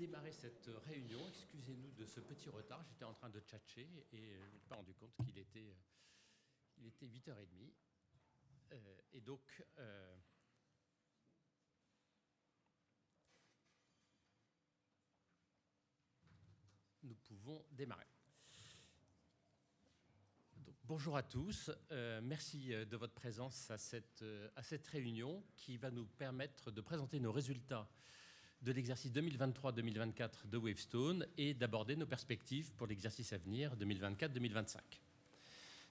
démarrer cette réunion. Excusez-nous de ce petit retard. J'étais en train de tchatcher et je ne me suis pas rendu compte qu'il était 8h30. Et donc, nous pouvons démarrer. Donc, bonjour à tous. Merci de votre présence à cette réunion qui va nous permettre de présenter nos résultats de l'exercice 2023-2024 de Wavestone et d'aborder nos perspectives pour l'exercice à venir 2024-2025.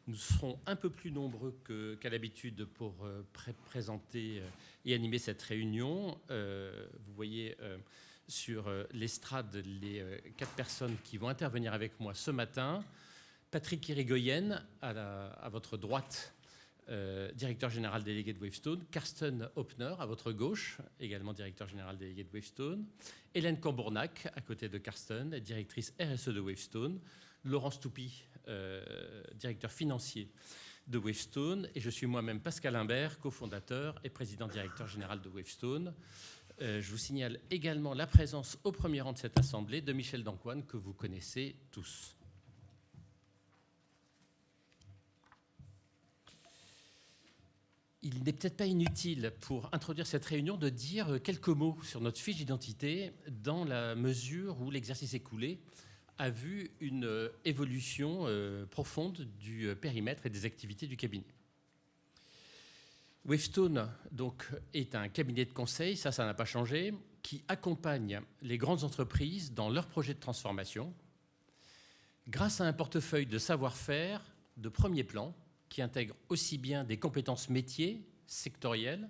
Nous serons un peu plus nombreux qu'à l'habitude pour présenter et animer cette réunion. Vous voyez sur l'estrade les 4 personnes qui vont intervenir avec moi ce matin. Patrick Irigoyen, à votre droite, directeur général délégué de Wavestone. Carsten Hoppner, à votre gauche, également directeur général délégué de Wavestone. Hélène Cambournac, à côté de Carsten, directrice RSE de Wavestone. Laurence Toupy, directeur financier de Wavestone. Et je suis moi-même Pascal Imbert, cofondateur et président directeur général de Wavestone. Je vous signale également la présence au premier rang de cette assemblée de Michel Dancoine, que vous connaissez tous. Il n'est peut-être pas inutile pour introduire cette réunion de dire quelques mots sur notre fiche d'identité dans la mesure où l'exercice écoulé a vu une évolution profonde du périmètre et des activités du cabinet. Wavestone donc, est un cabinet de conseil, ça n'a pas changé, qui accompagne les grandes entreprises dans leurs projets de transformation grâce à un portefeuille de savoir-faire de premier plan qui intègre aussi bien des compétences métiers, sectorielles,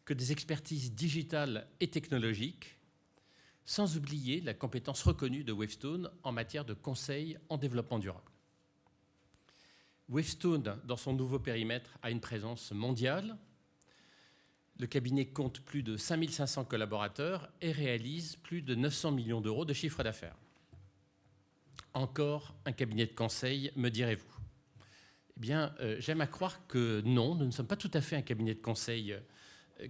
que des expertises digitales et technologiques, sans oublier la compétence reconnue de Wavestone en matière de conseil en développement durable. Wavestone, dans son nouveau périmètre, a une présence mondiale. Le cabinet compte plus de 5500 collaborateurs et réalise plus de 900 millions d'euros de chiffre d'affaires. Encore un cabinet de conseil, me direz-vous. Eh bien, j'aime à croire que non, nous ne sommes pas tout à fait un cabinet de conseil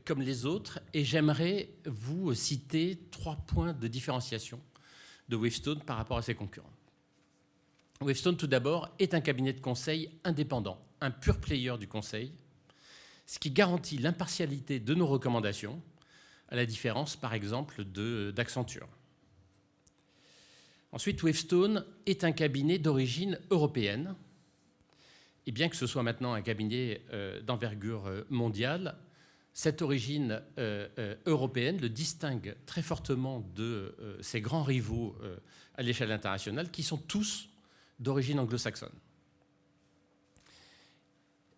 comme les autres, et j'aimerais vous citer 3 points de différenciation de Wavestone par rapport à ses concurrents. Wavestone, tout d'abord, est un cabinet de conseil indépendant, un pure player du conseil, ce qui garantit l'impartialité de nos recommandations, à la différence, par exemple, d'Accenture. Ensuite, Wavestone est un cabinet d'origine européenne. Et bien que ce soit maintenant un cabinet d'envergure mondiale, cette origine européenne le distingue très fortement de ses grands rivaux à l'échelle internationale, qui sont tous d'origine anglo-saxonne.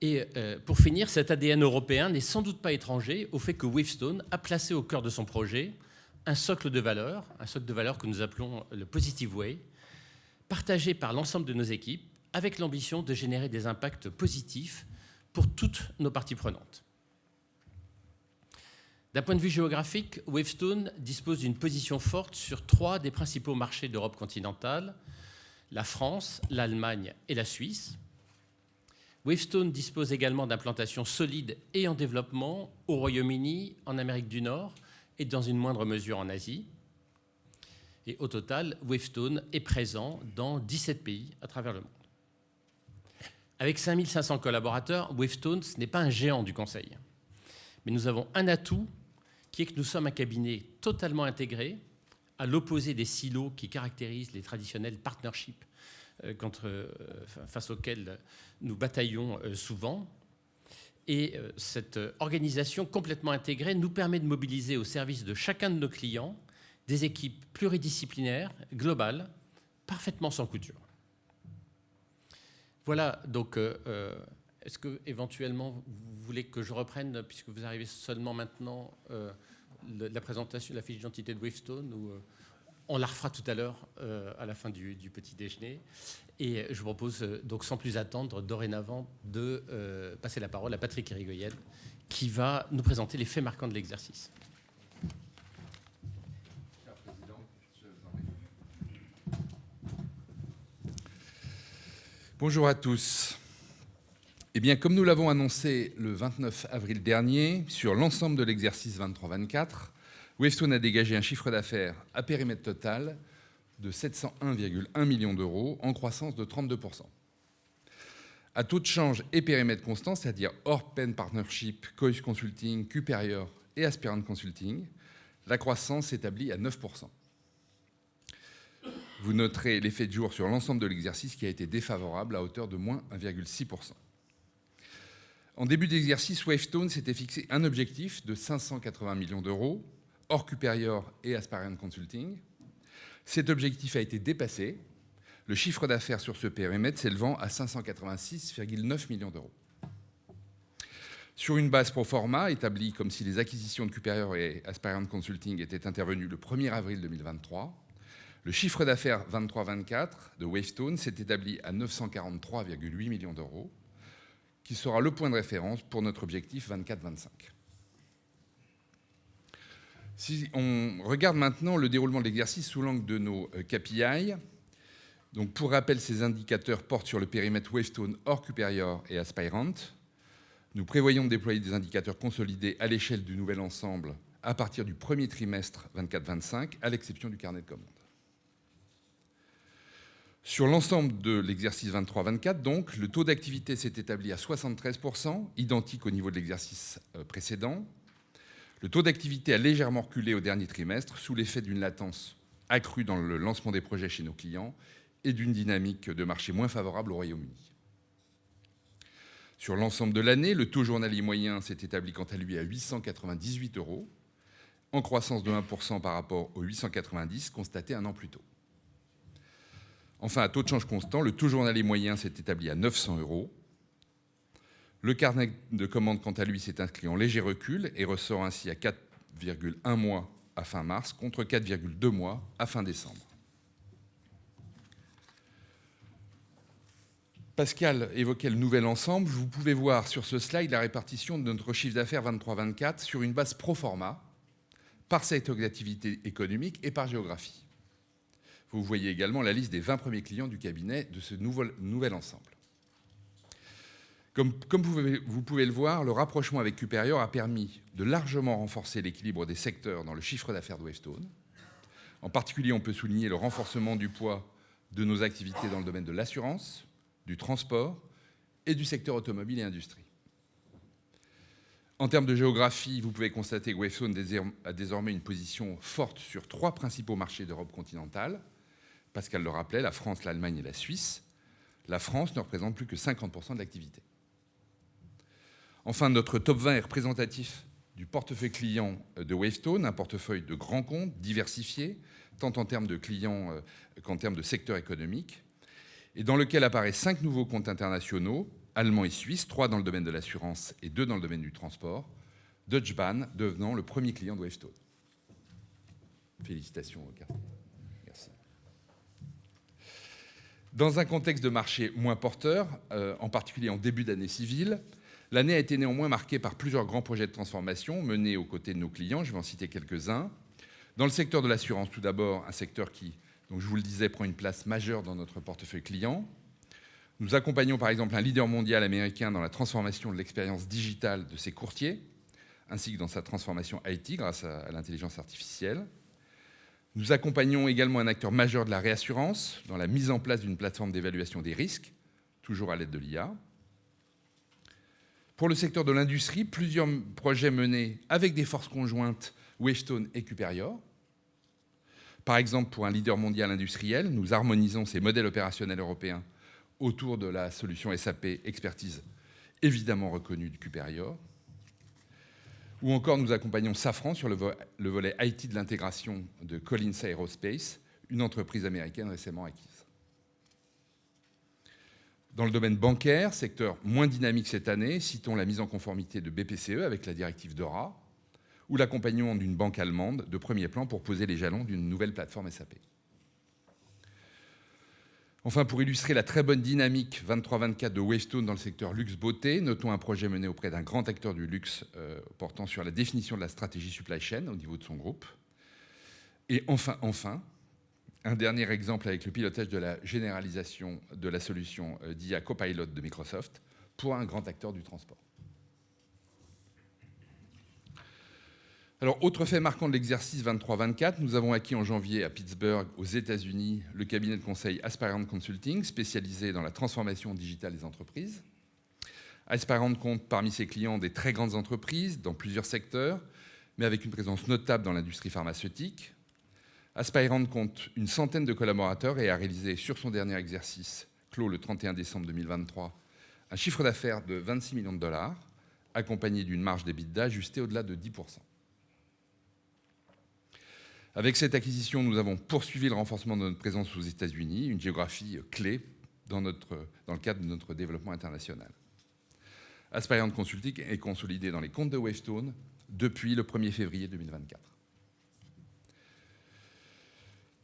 Et pour finir, cet ADN européen n'est sans doute pas étranger au fait que Wavestone a placé au cœur de son projet un socle de valeurs que nous appelons le Positive Way, partagé par l'ensemble de nos équipes, avec l'ambition de générer des impacts positifs pour toutes nos parties prenantes. D'un point de vue géographique, Wavestone dispose d'une position forte sur 3 des principaux marchés d'Europe continentale, la France, l'Allemagne et la Suisse. Wavestone dispose également d'implantations solides et en développement au Royaume-Uni, en Amérique du Nord et dans une moindre mesure en Asie. Et au total, Wavestone est présent dans 17 pays à travers le monde. Avec 5500 collaborateurs, Wavestone, ce n'est pas un géant du conseil. Mais nous avons un atout qui est que nous sommes un cabinet totalement intégré, à l'opposé des silos qui caractérisent les traditionnels partnerships face auxquels nous bataillons souvent. Et cette organisation complètement intégrée nous permet de mobiliser au service de chacun de nos clients des équipes pluridisciplinaires, globales, parfaitement sans couture. Voilà, donc, est-ce que éventuellement vous voulez que je reprenne, puisque vous arrivez seulement maintenant, la présentation de la fiche d'identité de Wavestone, ou on la refera tout à l'heure à la fin du petit déjeuner. Et je vous propose donc sans plus attendre dorénavant de passer la parole à Patrick Irigoyen, qui va nous présenter les faits marquants de l'exercice. Bonjour à tous. Eh bien, comme nous l'avons annoncé le 29 avril dernier, sur l'ensemble de l'exercice 23-24, Wavestone a dégagé un chiffre d'affaires à périmètre total de 701,1 millions d'euros, en croissance de 32%. À taux de change et périmètre constant, c'est-à-dire hors Penn Partnership, Cois Consulting, Cuperior et Aspirant Consulting, la croissance s'établit à 9%. Vous noterez l'effet de jour sur l'ensemble de l'exercice qui a été défavorable à hauteur de moins 1,6%. En début d'exercice, Wavestone s'était fixé un objectif de 580 millions d'euros, hors Cuperior et Aspirant Consulting. Cet objectif a été dépassé, le chiffre d'affaires sur ce périmètre s'élevant à 586,9 millions d'euros. Sur une base pro forma, établie comme si les acquisitions de Cuperior et Aspirant Consulting étaient intervenues le 1er avril 2023, le chiffre d'affaires 23-24 de Wavestone s'est établi à 943,8 millions d'euros, qui sera le point de référence pour notre objectif 24-25. Si on regarde maintenant le déroulement de l'exercice sous l'angle de nos KPI, donc pour rappel, ces indicateurs portent sur le périmètre Wavestone hors Cuperior et Aspirant. Nous prévoyons de déployer des indicateurs consolidés à l'échelle du nouvel ensemble à partir du premier trimestre 24-25, à l'exception du carnet de commandes. Sur l'ensemble de l'exercice 23-24, donc, le taux d'activité s'est établi à 73%, identique au niveau de l'exercice précédent. Le taux d'activité a légèrement reculé au dernier trimestre, sous l'effet d'une latence accrue dans le lancement des projets chez nos clients et d'une dynamique de marché moins favorable au Royaume-Uni. Sur l'ensemble de l'année, le taux journalier moyen s'est établi quant à lui à 898 €, en croissance de 1% par rapport aux 890 constatés un an plus tôt. Enfin, à taux de change constant, le taux journalier moyen s'est établi à 900 €. Le carnet de commandes, quant à lui, s'est inscrit en léger recul et ressort ainsi à 4,1 mois à fin mars contre 4,2 mois à fin décembre. Pascal évoquait le nouvel ensemble. Vous pouvez voir sur ce slide la répartition de notre chiffre d'affaires 23-24 sur une base pro forma, par secteur d'activité économique et par géographie. Vous voyez également la liste des 20 premiers clients du cabinet de ce nouvel ensemble. Comme vous pouvez le voir, le rapprochement avec Cuperior a permis de largement renforcer l'équilibre des secteurs dans le chiffre d'affaires de Wavestone. En particulier, on peut souligner le renforcement du poids de nos activités dans le domaine de l'assurance, du transport et du secteur automobile et industrie. En termes de géographie, vous pouvez constater que Wavestone a désormais une position forte sur 3 principaux marchés d'Europe continentale. Pascal le rappelait, la France, l'Allemagne et la Suisse. La France ne représente plus que 50% de l'activité. Enfin, notre top 20 est représentatif du portefeuille client de Wavestone, un portefeuille de grands comptes, diversifié, tant en termes de clients qu'en termes de secteur économique, et dans lequel apparaissent 5 nouveaux comptes internationaux, allemands et suisses, 3 dans le domaine de l'assurance et 2 dans le domaine du transport, Deutsche Bahn devenant le premier client de Wavestone. Félicitations, Carsten. Merci. Dans un contexte de marché moins porteur, en particulier en début d'année civile, l'année a été néanmoins marquée par plusieurs grands projets de transformation menés aux côtés de nos clients. Je vais en citer quelques-uns. Dans le secteur de l'assurance, tout d'abord, un secteur qui, donc je vous le disais, prend une place majeure dans notre portefeuille client. Nous accompagnons par exemple un leader mondial américain dans la transformation de l'expérience digitale de ses courtiers, ainsi que dans sa transformation IT grâce à l'intelligence artificielle. Nous accompagnons également un acteur majeur de la réassurance dans la mise en place d'une plateforme d'évaluation des risques, toujours à l'aide de l'IA. Pour le secteur de l'industrie, plusieurs projets menés avec des forces conjointes Wavestone et Cuperior. Par exemple, pour un leader mondial industriel, nous harmonisons ses modèles opérationnels européens autour de la solution SAP Expertise, évidemment reconnue du Cuperior. Ou encore, nous accompagnons Safran sur le volet IT de l'intégration de Collins Aerospace, une entreprise américaine récemment acquise. Dans le domaine bancaire, secteur moins dynamique cette année, citons la mise en conformité de BPCE avec la directive DORA, ou l'accompagnement d'une banque allemande de premier plan pour poser les jalons d'une nouvelle plateforme SAP. Enfin, pour illustrer la très bonne dynamique 23-24 de Wavestone dans le secteur luxe-beauté, notons un projet mené auprès d'un grand acteur du luxe portant sur la définition de la stratégie supply chain au niveau de son groupe. Et enfin, un dernier exemple avec le pilotage de la généralisation de la solution d'IA Copilot de Microsoft pour un grand acteur du transport. Alors, autre fait marquant de l'exercice 23-24, nous avons acquis en janvier à Pittsburgh, aux États-Unis, le cabinet de conseil Aspirant Consulting, spécialisé dans la transformation digitale des entreprises. Aspirant compte parmi ses clients des très grandes entreprises dans plusieurs secteurs, mais avec une présence notable dans l'industrie pharmaceutique. Aspirant compte une centaine de collaborateurs et a réalisé sur son dernier exercice, clos le 31 décembre 2023, un chiffre d'affaires de 26 millions de dollars, accompagné d'une marge d'EBITDA ajustée au-delà de 10%. Avec cette acquisition, nous avons poursuivi le renforcement de notre présence aux États-Unis, une géographie clé dans le cadre de notre développement international. Aspirant Consulting est consolidé dans les comptes de Wavestone depuis le 1er février 2024.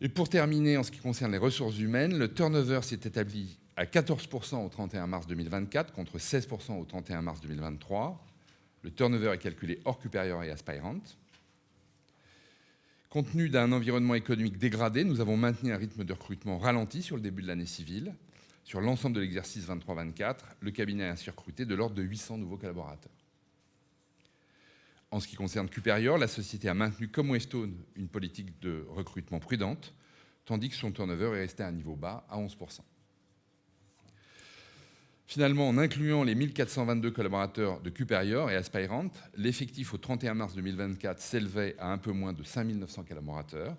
Et pour terminer, en ce qui concerne les ressources humaines, le turnover s'est établi à 14% au 31 mars 2024 contre 16% au 31 mars 2023. Le turnover est calculé hors Cuperior et Aspirant. Compte tenu d'un environnement économique dégradé, nous avons maintenu un rythme de recrutement ralenti sur le début de l'année civile. Sur l'ensemble de l'exercice 23-24, le cabinet a ainsi recruté de l'ordre de 800 nouveaux collaborateurs. En ce qui concerne Cuperior, la société a maintenu, comme Wavestone, une politique de recrutement prudente, tandis que son turnover est resté à un niveau bas, à 11%. Finalement, en incluant les 1422 collaborateurs de Cuperior et Aspirant, l'effectif au 31 mars 2024 s'élevait à un peu moins de 5900 collaborateurs.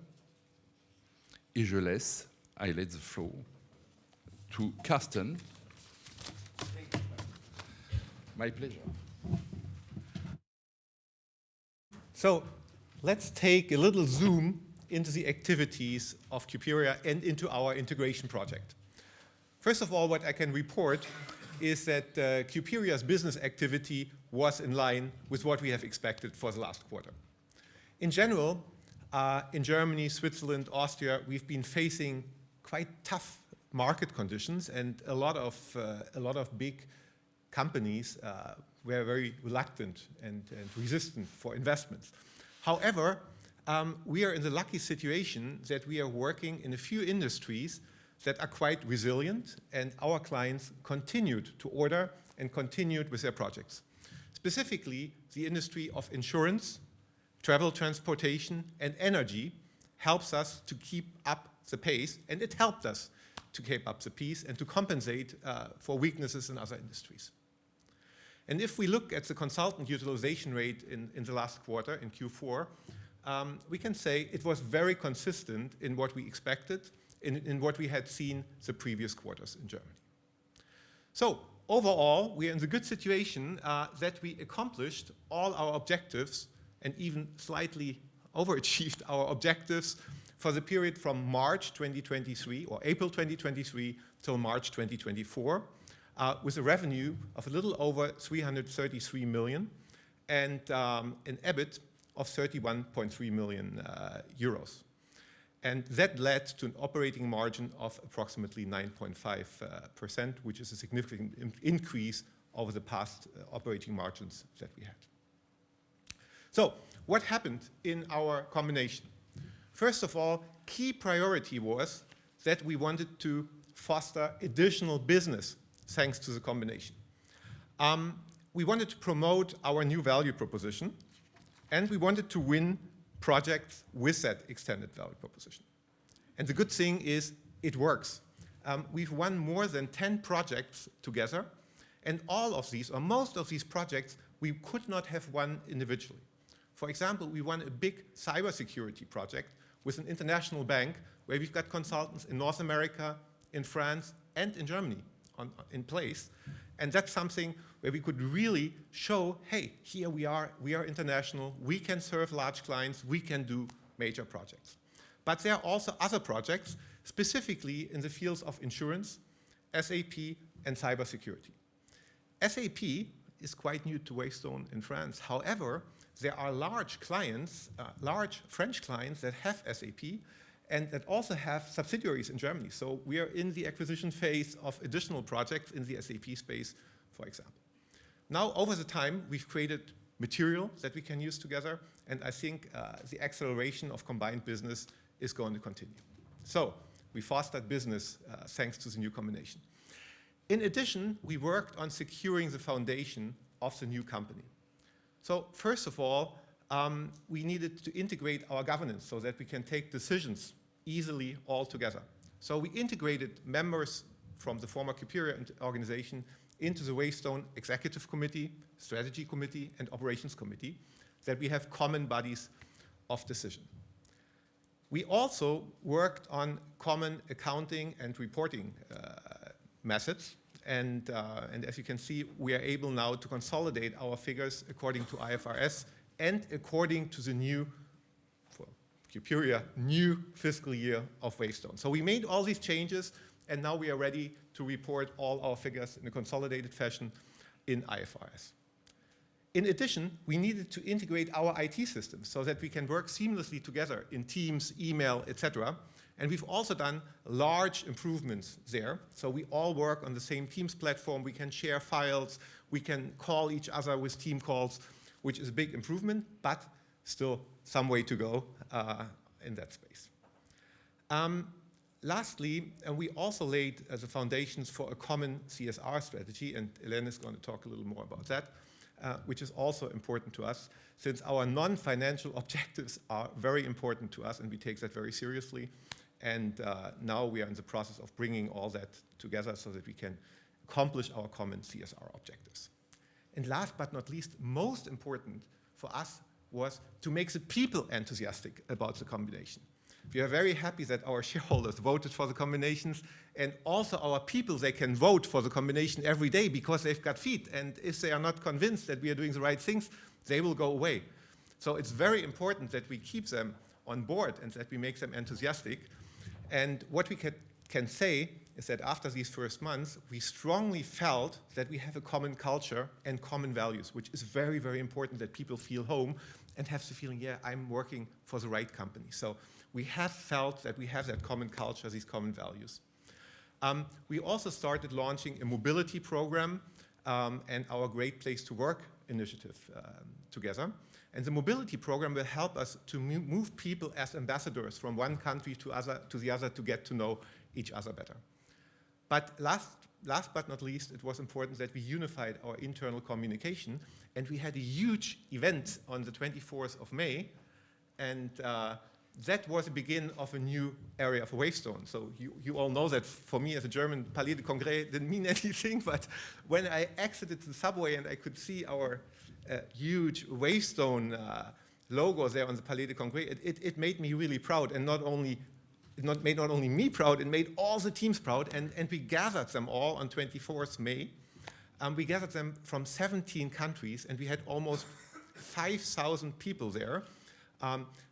Et je laisse, I let the floor to Carsten. My pleasure. So let's take a little zoom into the activities of Cuperia and into our integration project. First of all, what I can report is that Cuperia's business activity was in line with what we have expected for the last quarter. In general, in Germany, Switzerland, Austria, we've been facing quite tough market conditions, and a lot of big companies were very reluctant and resistant for investments. However, we are in the lucky situation that we are working in a few industries that are quite resilient, and our clients continued to order and continued with their projects. Specifically, the industry of insurance, travel, transportation, and energy helps us to keep up the pace, and it helped us to keep up the pace and to compensate for weaknesses in other industries. And if we look at the consultant utilization rate in the last quarter, in Q4, we can say it was very consistent in what we expected, in what we had seen the previous quarters in Germany. So overall, we are in the good situation that we accomplished all our objectives and even slightly overachieved our objectives for the period from March 2023 or April 2023 till March 2024, with a revenue of a little over 333 million and an EBIT of 31.3 million euros. And that led to an operating margin of approximately 9.5%, which is a significant increase over the past operating margins that we had. So what happened in our combination? First of all, key priority was that we wanted to foster additional business thanks to the combination. We wanted to promote our new value proposition, and we wanted to win projects with that extended value proposition. And the good thing is it works. We've won more than 10 projects together, and all of these, or most of these projects, we could not have won individually. For example, we won a big cybersecurity project with an international bank where we've got consultants in North America, in France, and in Germany in place. And that's something where we could really show, hey, here we are international, we can serve large clients, we can do major projects. But there are also other projects, specifically in the fields of insurance, SAP, and cybersecurity. SAP is quite new to Wavestone in France. However, there are large clients, large French clients that have SAP and that also have subsidiaries in Germany. So we are in the acquisition phase of additional projects in the SAP space, for example. Now, over the time, we've created material that we can use together, and I think the acceleration of combined business is going to continue. So we fostered business thanks to the new combination. In addition, we worked on securing the foundation of the new company. So first of all, we needed to integrate our governance so that we can take decisions easily all together. So we integrated members from the former Cuperia organization into the Wavestone Executive Committee, Strategy Committee, and Operations Committee, that we have common bodies of decision. We also worked on common accounting and reporting methods, and as you can see, we are able now to consolidate our figures according to IFRS and according to the new, for Cuperia, new fiscal year of Wavestone. So we made all these changes, and now we are ready to report all our figures in a consolidated fashion in IFRS. In addition, we needed to integrate our IT systems so that we can work seamlessly together in Teams, email, etc. And we've also done large improvements there. So we all work on the same Teams platform. We can share files. We can call each other with team calls, which is a big improvement, but still some way to go in that space. Lastly, we also laid the foundations for a common CSR strategy, and Hélène is going to talk a little more about that, which is also important to us, since our non-financial objectives are very important to us, and we take that very seriously. And now we are in the process of bringing all that together so that we can accomplish our common CSR objectives. And last but not least, most important for us was to make the people enthusiastic about the combination. We are very happy that our shareholders voted for the combinations, and also our people, they can vote for the combination every day because they've got feet, and if they are not convinced that we are doing the right things, they will go away. So it's very important that we keep them on board and that we make them enthusiastic. And what we can say is that after these first months, we strongly felt that we have a common culture and common values, which is very, very important that people feel home and have the feeling, yeah, I'm working for the right company. So we have felt that we have that common culture, these common values. We also started launching a mobility program and our Great Place to Work initiative together. And the mobility program will help us to move people as ambassadors from one country to the other to get to know each other better. But last but not least, it was important that we unified our internal communication, and we had a huge event on the 24th of May, and that was the beginning of a new area for Wavestone. So you all know that for me as a German, Palais de Congrès didn't mean anything, but when I exited the subway and I could see our huge Wavestone logo there on the Palais de Congrès, it made me really proud, and it made not only me proud, it made all the teams proud, and we gathered them all on 24th May. We gathered them from 17 countries, and we had almost 5,000 people there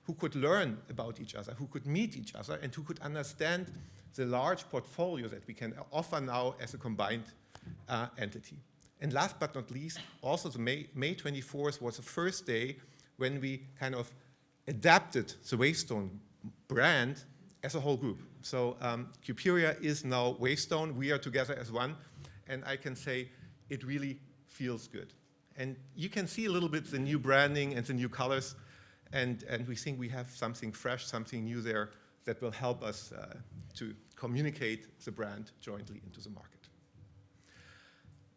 who could learn about each other, who could meet each other, and who could understand the large portfolio that we can offer now as a combined entity. And last but not least, also the May 24th was the first day when we kind of adapted the Wavestone brand as a whole group. So Cuperia is now Wavestone. We are together as one. And I can say it really feels good. And you can see a little bit the new branding and the new colors. And we think we have something fresh, something new there that will help us to communicate the brand jointly into the market.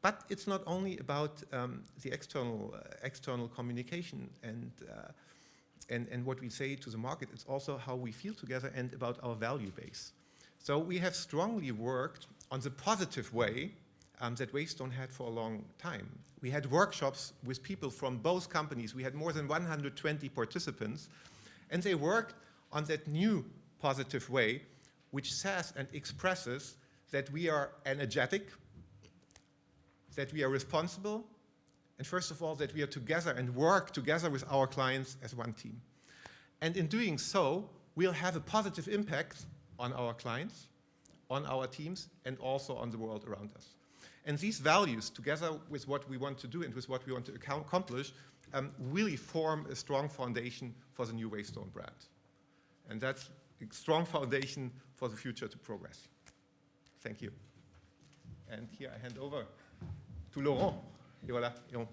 But it's not only about the external communication and what we say to the market, it's also how we feel together and about our value base. So we have strongly worked on the positive way that Wavestone had for a long time. We had workshops with people from both companies. We had more than 120 participants, and they worked on that new positive way, which says and expresses that we are energetic, that we are responsible, and first of all, that we are together and work together with our clients as one team. And in doing so, we'll have a positive impact on our clients, on our teams, and also on the world around us. And these values, together with what we want to do and with what we want to accomplish, really form a strong foundation for the new Wavestone brand. And that's a strong foundation for the future to progress. Thank you. And here I hand over to Laurent. Et voilà, et on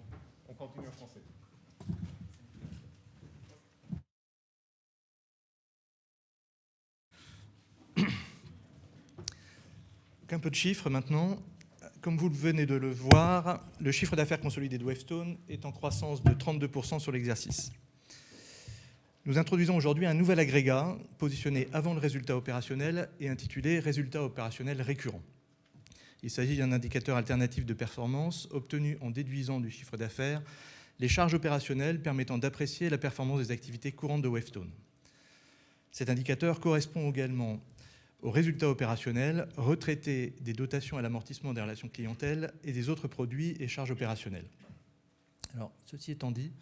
continue en français. Un peu de chiffres maintenant. Comme vous venez de le voir, le chiffre d'affaires consolidé de Wavestone est en croissance de 32% sur l'exercice. Nous introduisons aujourd'hui un nouvel agrégat positionné avant le résultat opérationnel et intitulé « Résultat opérationnel récurrent ». Il s'agit d'un indicateur alternatif de performance obtenu en déduisant du chiffre d'affaires les charges opérationnelles permettant d'apprécier la performance des activités courantes de Wavestone. Cet indicateur correspond également au résultat opérationnel retraité des dotations à l'amortissement des relations clientèle et des autres produits et charges opérationnelles. Alors, ceci étant dit,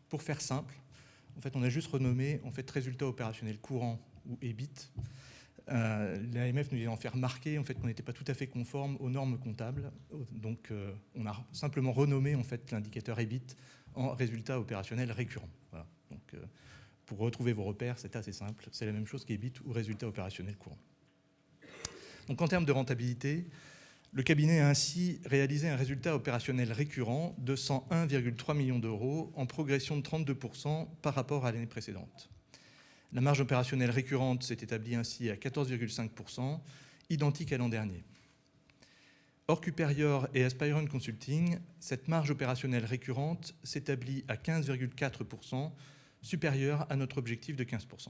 pour faire simple, en fait, on a juste renommé résultat opérationnel courant ou EBIT. L'AMF nous ayant fait remarquer qu'on n'était pas tout à fait conforme aux normes comptables. Donc, on a simplement renommé l'indicateur EBIT en résultat opérationnel récurrent. Voilà. Donc, pour retrouver vos repères, c'est assez simple. C'est la même chose qu'EBIT ou résultat opérationnel courant. Donc, en termes de rentabilité, le cabinet a ainsi réalisé un résultat opérationnel récurrent de 101,3 millions d'euros en progression de 32% par rapport à l'année précédente. La marge opérationnelle récurrente s'est établie ainsi à 14,5%, identique à l'an dernier. Hors Cuperior et Aspiron Consulting, cette marge opérationnelle récurrente s'établit à 15,4%, supérieure à notre objectif de 15%.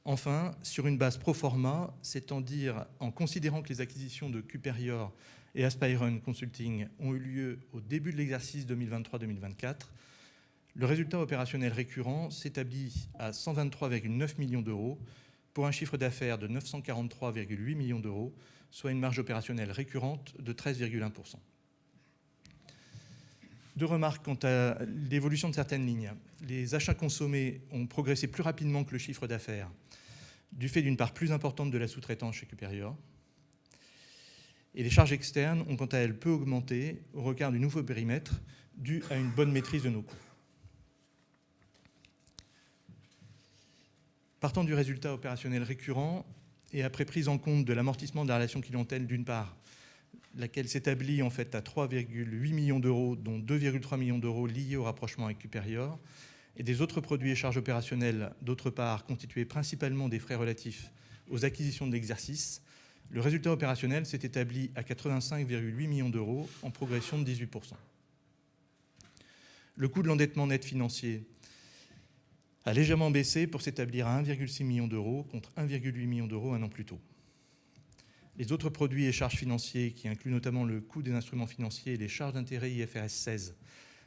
Enfin, sur une base pro forma, c'est-à-dire en considérant que les acquisitions de Cuperior et Aspiron Consulting ont eu lieu au début de l'exercice 2023-2024, le résultat opérationnel récurrent s'établit à 123,9 millions d'euros pour un chiffre d'affaires de 943,8 millions d'euros, soit une marge opérationnelle récurrente de 13,1%. Deux remarques quant à l'évolution de certaines lignes. Les achats consommés ont progressé plus rapidement que le chiffre d'affaires, du fait d'une part plus importante de la sous-traitance chez Cuperior. Et les charges externes ont quant à elles peu augmenté au regard du nouveau périmètre, dû à une bonne maîtrise de nos coûts. Partant du résultat opérationnel récurrent et après prise en compte de l'amortissement de la relation clientèle d'une part, laquelle s'établit à 3,8 millions d'euros, dont 2,3 millions d'euros liés au rapprochement avec Cuperior, et des autres produits et charges opérationnelles, d'autre part, constitués principalement des frais relatifs aux acquisitions de l'exercice, le résultat opérationnel s'est établi à 85,8 millions d'euros, en progression de 18%. Le coût de l'endettement net financier a légèrement baissé pour s'établir à 1,6 million d'euros contre 1,8 million d'euros un an plus tôt. Les autres produits et charges financiers, qui incluent notamment le coût des instruments financiers et les charges d'intérêt IFRS 16,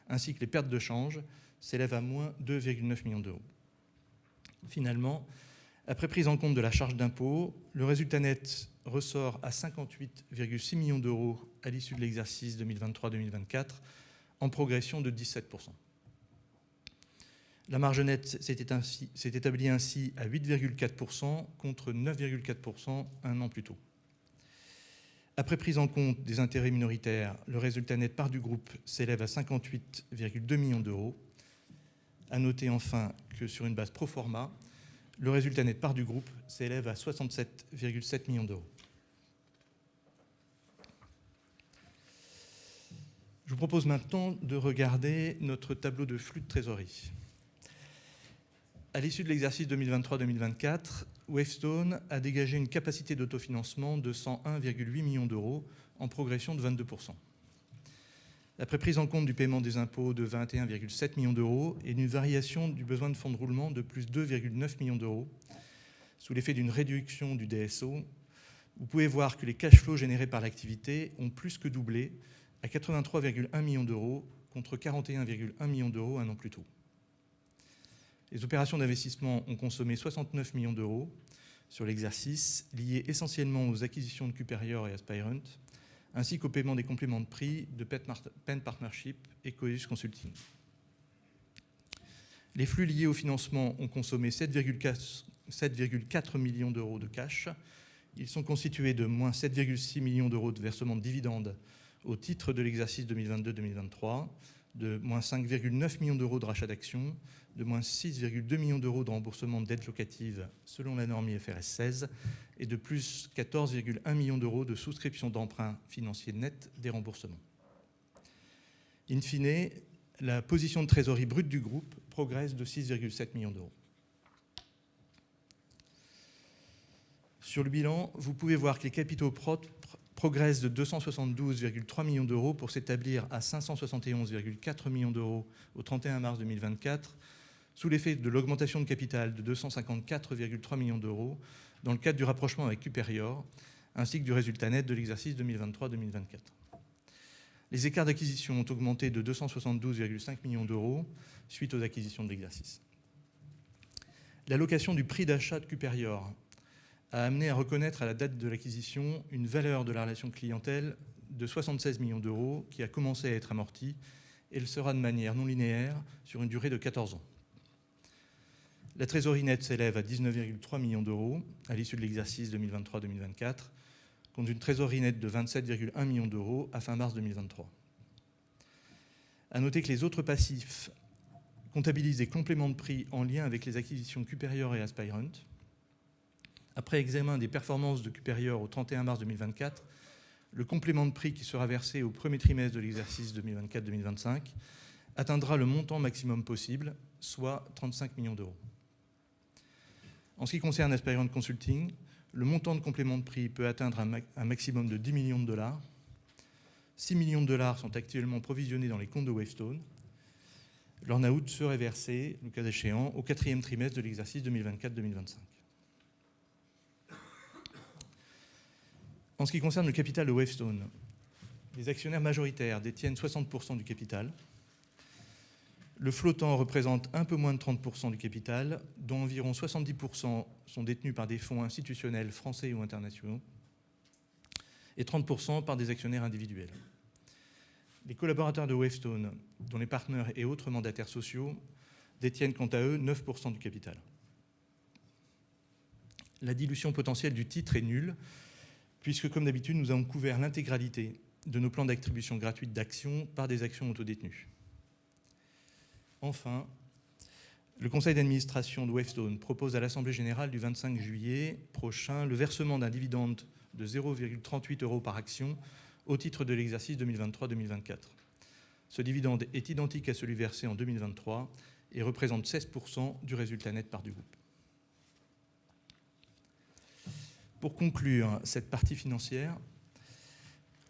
ainsi que les pertes de change, s'élèvent à moins 2,9 millions d'euros. Finalement, après prise en compte de la charge d'impôt, le résultat net ressort à 58,6 millions d'euros à l'issue de l'exercice 2023-2024, en progression de 17%. La marge nette s'est établie ainsi à 8,4% contre 9,4% un an plus tôt. Après prise en compte des intérêts minoritaires, le résultat net part du groupe s'élève à 58,2 millions d'euros. À noter enfin que sur une base pro forma, le résultat net part du groupe s'élève à 67,7 millions d'euros. Je vous propose maintenant de regarder notre tableau de flux de trésorerie. À l'issue de l'exercice 2023-2024, Wavestone a dégagé une capacité d'autofinancement de 101,8 millions d'euros en progression de 22%. Après prise en compte du paiement des impôts de 21,7 millions d'euros et d'une variation du besoin de fonds de roulement de plus 2,9 millions d'euros, sous l'effet d'une réduction du DSO, vous pouvez voir que les cash flows générés par l'activité ont plus que doublé à 83,1 millions d'euros contre 41,1 millions d'euros un an plus tôt. Les opérations d'investissement ont consommé 69 millions d'euros sur l'exercice, liés essentiellement aux acquisitions de Cuperior et Aspirant, ainsi qu'au paiement des compléments de prix de Penn Partnership et Coeus Consulting. Les flux liés au financement ont consommé 7,4 millions d'euros de cash. Ils sont constitués de moins 7,6 millions d'euros de versement de dividendes au titre de l'exercice 2022-2023, de moins 5,9 millions d'euros de rachat d'actions, de moins 6,2 millions d'euros de remboursement de dettes locatives selon la norme IFRS 16 et de plus 14,1 millions d'euros de souscription d'emprunts financiers nets des remboursements. In fine, la position de trésorerie brute du groupe progresse de 6,7 millions d'euros. Sur le bilan, vous pouvez voir que les capitaux propres progressent de 272,3 millions d'euros pour s'établir à 571,4 millions d'euros au 31 mars 2024, sous l'effet de l'augmentation de capital de 254,3 millions d'euros dans le cadre du rapprochement avec Cuperior, ainsi que du résultat net de l'exercice 2023-2024. Les écarts d'acquisition ont augmenté de 272,5 millions d'euros suite aux acquisitions de l'exercice. L'allocation du prix d'achat de Cuperior a amené à reconnaître à la date de l'acquisition une valeur de la relation clientèle de 76 millions d'euros qui a commencé à être amortie et le sera de manière non linéaire sur une durée de 14 ans. La trésorerie nette s'élève à 19,3 millions d'euros à l'issue de l'exercice 2023-2024, contre une trésorerie nette de 27,1 millions d'euros à fin mars 2023. À noter que les autres passifs comptabilisent des compléments de prix en lien avec les acquisitions Cuperior et Aspirant. Après examen des performances de Cuperior au 31 mars 2024, le complément de prix qui sera versé au premier trimestre de l'exercice 2024-2025 atteindra le montant maximum possible, soit 35 millions d'euros. En ce qui concerne Aspirant Consulting, le montant de complément de prix peut atteindre un maximum de 10 millions de dollars. 6 millions de dollars sont actuellement provisionnés dans les comptes de Wavestone. L'earn-out serait versé, le cas échéant, au 4e trimestre de l'exercice 2024-2025. En ce qui concerne le capital de Wavestone, les actionnaires majoritaires détiennent 60% du capital. Le flottant représente un peu moins de 30% du capital, dont environ 70% sont détenus par des fonds institutionnels français ou internationaux et 30% par des actionnaires individuels. Les collaborateurs de Wavestone, dont les partenaires et autres mandataires sociaux, détiennent quant à eux 9% du capital. La dilution potentielle du titre est nulle, puisque, comme d'habitude, nous avons couvert l'intégralité de nos plans d'attribution gratuite d'actions par des actions autodétenues. Enfin, le conseil d'administration de Wavestone propose à l'Assemblée générale du 25 juillet prochain le versement d'un dividende de 0,38 € par action au titre de l'exercice 2023-2024. Ce dividende est identique à celui versé en 2023 et représente 16% du résultat net part du groupe. Pour conclure cette partie financière,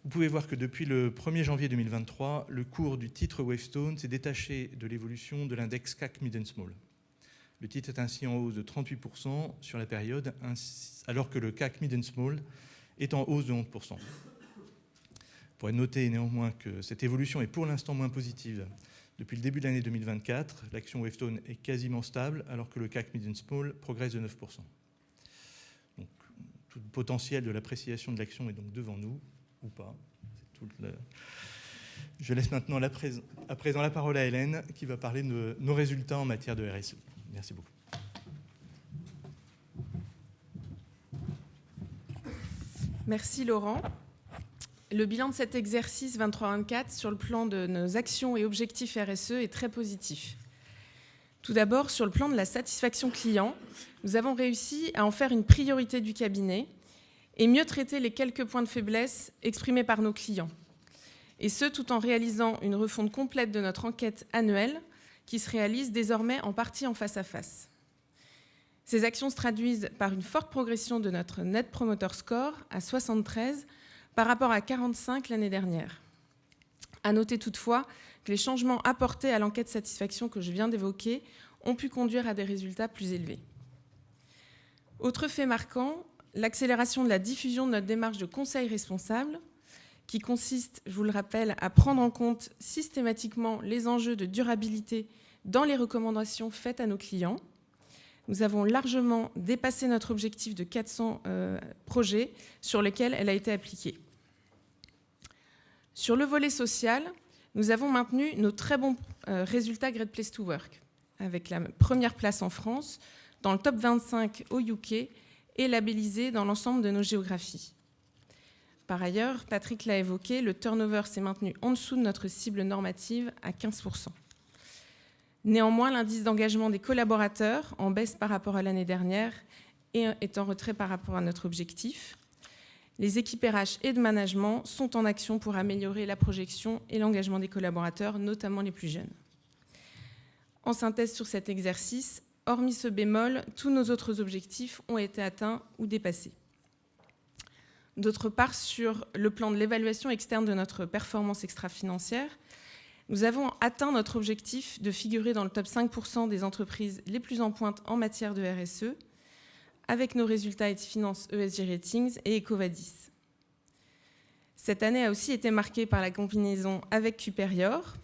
vous pouvez voir que depuis le 1er janvier 2023, le cours du titre Wavestone s'est détaché de l'évolution de l'index CAC Mid & Small. Le titre est ainsi en hausse de 38% sur la période, alors que le CAC Mid & Small est en hausse de 11%. Vous pourrez noter néanmoins que cette évolution est pour l'instant moins positive. Depuis le début de l'année 2024, l'action Wavestone est quasiment stable, alors que le CAC Mid & Small progresse de 9%. Donc, tout le potentiel de l'appréciation de l'action est donc devant nous, ou pas. Je laisse maintenant à présent la parole à Hélène, qui va parler de nos résultats en matière de RSE. Merci beaucoup. Merci Laurent. Le bilan de cet exercice 23-24 sur le plan de nos actions et objectifs RSE est très positif. Tout d'abord, sur le plan de la satisfaction client, nous avons réussi à en faire une priorité du cabinet et mieux traiter les quelques points de faiblesse exprimés par nos clients. Et ce, tout en réalisant une refonte complète de notre enquête annuelle qui se réalise désormais en partie en face-à-face. Ces actions se traduisent par une forte progression de notre Net Promoter Score à 73 par rapport à 45 l'année dernière. À noter toutefois que les changements apportés à l'enquête satisfaction que je viens d'évoquer ont pu conduire à des résultats plus élevés. Autre fait marquant, l'accélération de la diffusion de notre démarche de conseil responsable, qui consiste, je vous le rappelle, à prendre en compte systématiquement les enjeux de durabilité dans les recommandations faites à nos clients. Nous avons largement dépassé notre objectif de 400 projets sur lesquels elle a été appliquée. Sur le volet social, nous avons maintenu nos très bons résultats Great Place to Work, avec la première place en France, dans le top 25 au UK et labellisé dans l'ensemble de nos géographies. Par ailleurs, Patrick l'a évoqué, le turnover s'est maintenu en dessous de notre cible normative à 15%. Néanmoins, l'indice d'engagement des collaborateurs, en baisse par rapport à l'année dernière, est en retrait par rapport à notre objectif. Les équipes RH et de management sont en action pour améliorer la projection et l'engagement des collaborateurs, notamment les plus jeunes. En synthèse sur cet exercice, hormis ce bémol, tous nos autres objectifs ont été atteints ou dépassés. D'autre part, sur le plan de l'évaluation externe de notre performance extra-financière, Nous avons atteint notre objectif de figurer dans le top 5% des entreprises les plus en pointe en matière de RSE, avec nos résultats EthiFinance ESG Ratings et EcoVadis. Cette année a aussi été marquée par la combinaison avec Cuperior.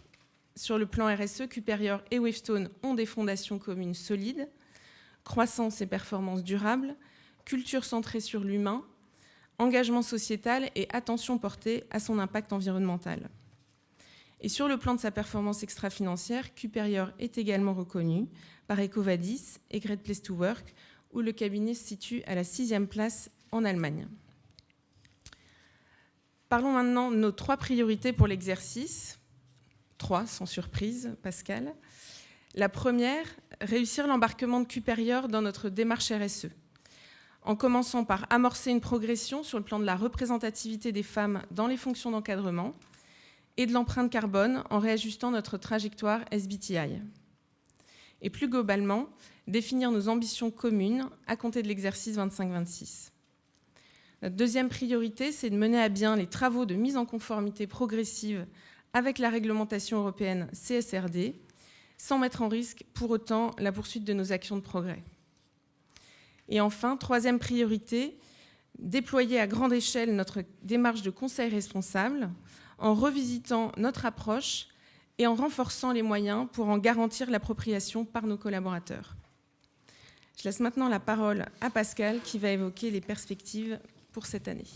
Sur le plan RSE, Cuperior et Wavestone ont des fondations communes solides, croissance et performance durables, culture centrée sur l'humain, engagement sociétal et attention portée à son impact environnemental. Et sur le plan de sa performance extra-financière, Cuperior est également reconnu par EcoVadis et Great Place to Work, où le cabinet se situe à la 6e place en Allemagne. Parlons maintenant de nos 3 priorités pour l'exercice. 3, sans surprise, Pascal. La première, réussir l'embarquement de Cuperior dans notre démarche RSE, en commençant par amorcer une progression sur le plan de la représentativité des femmes dans les fonctions d'encadrement et de l'empreinte carbone en réajustant notre trajectoire SBTI. Et plus globalement, définir nos ambitions communes à compter de l'exercice 25-26. Notre deuxième priorité, c'est de mener à bien les travaux de mise en conformité progressive avec la réglementation européenne CSRD, sans mettre en risque pour autant la poursuite de nos actions de progrès. Et enfin, troisième priorité, déployer à grande échelle notre démarche de conseil responsable en revisitant notre approche et en renforçant les moyens pour en garantir l'appropriation par nos collaborateurs. Je laisse maintenant la parole à Pascal qui va évoquer les perspectives pour cette année.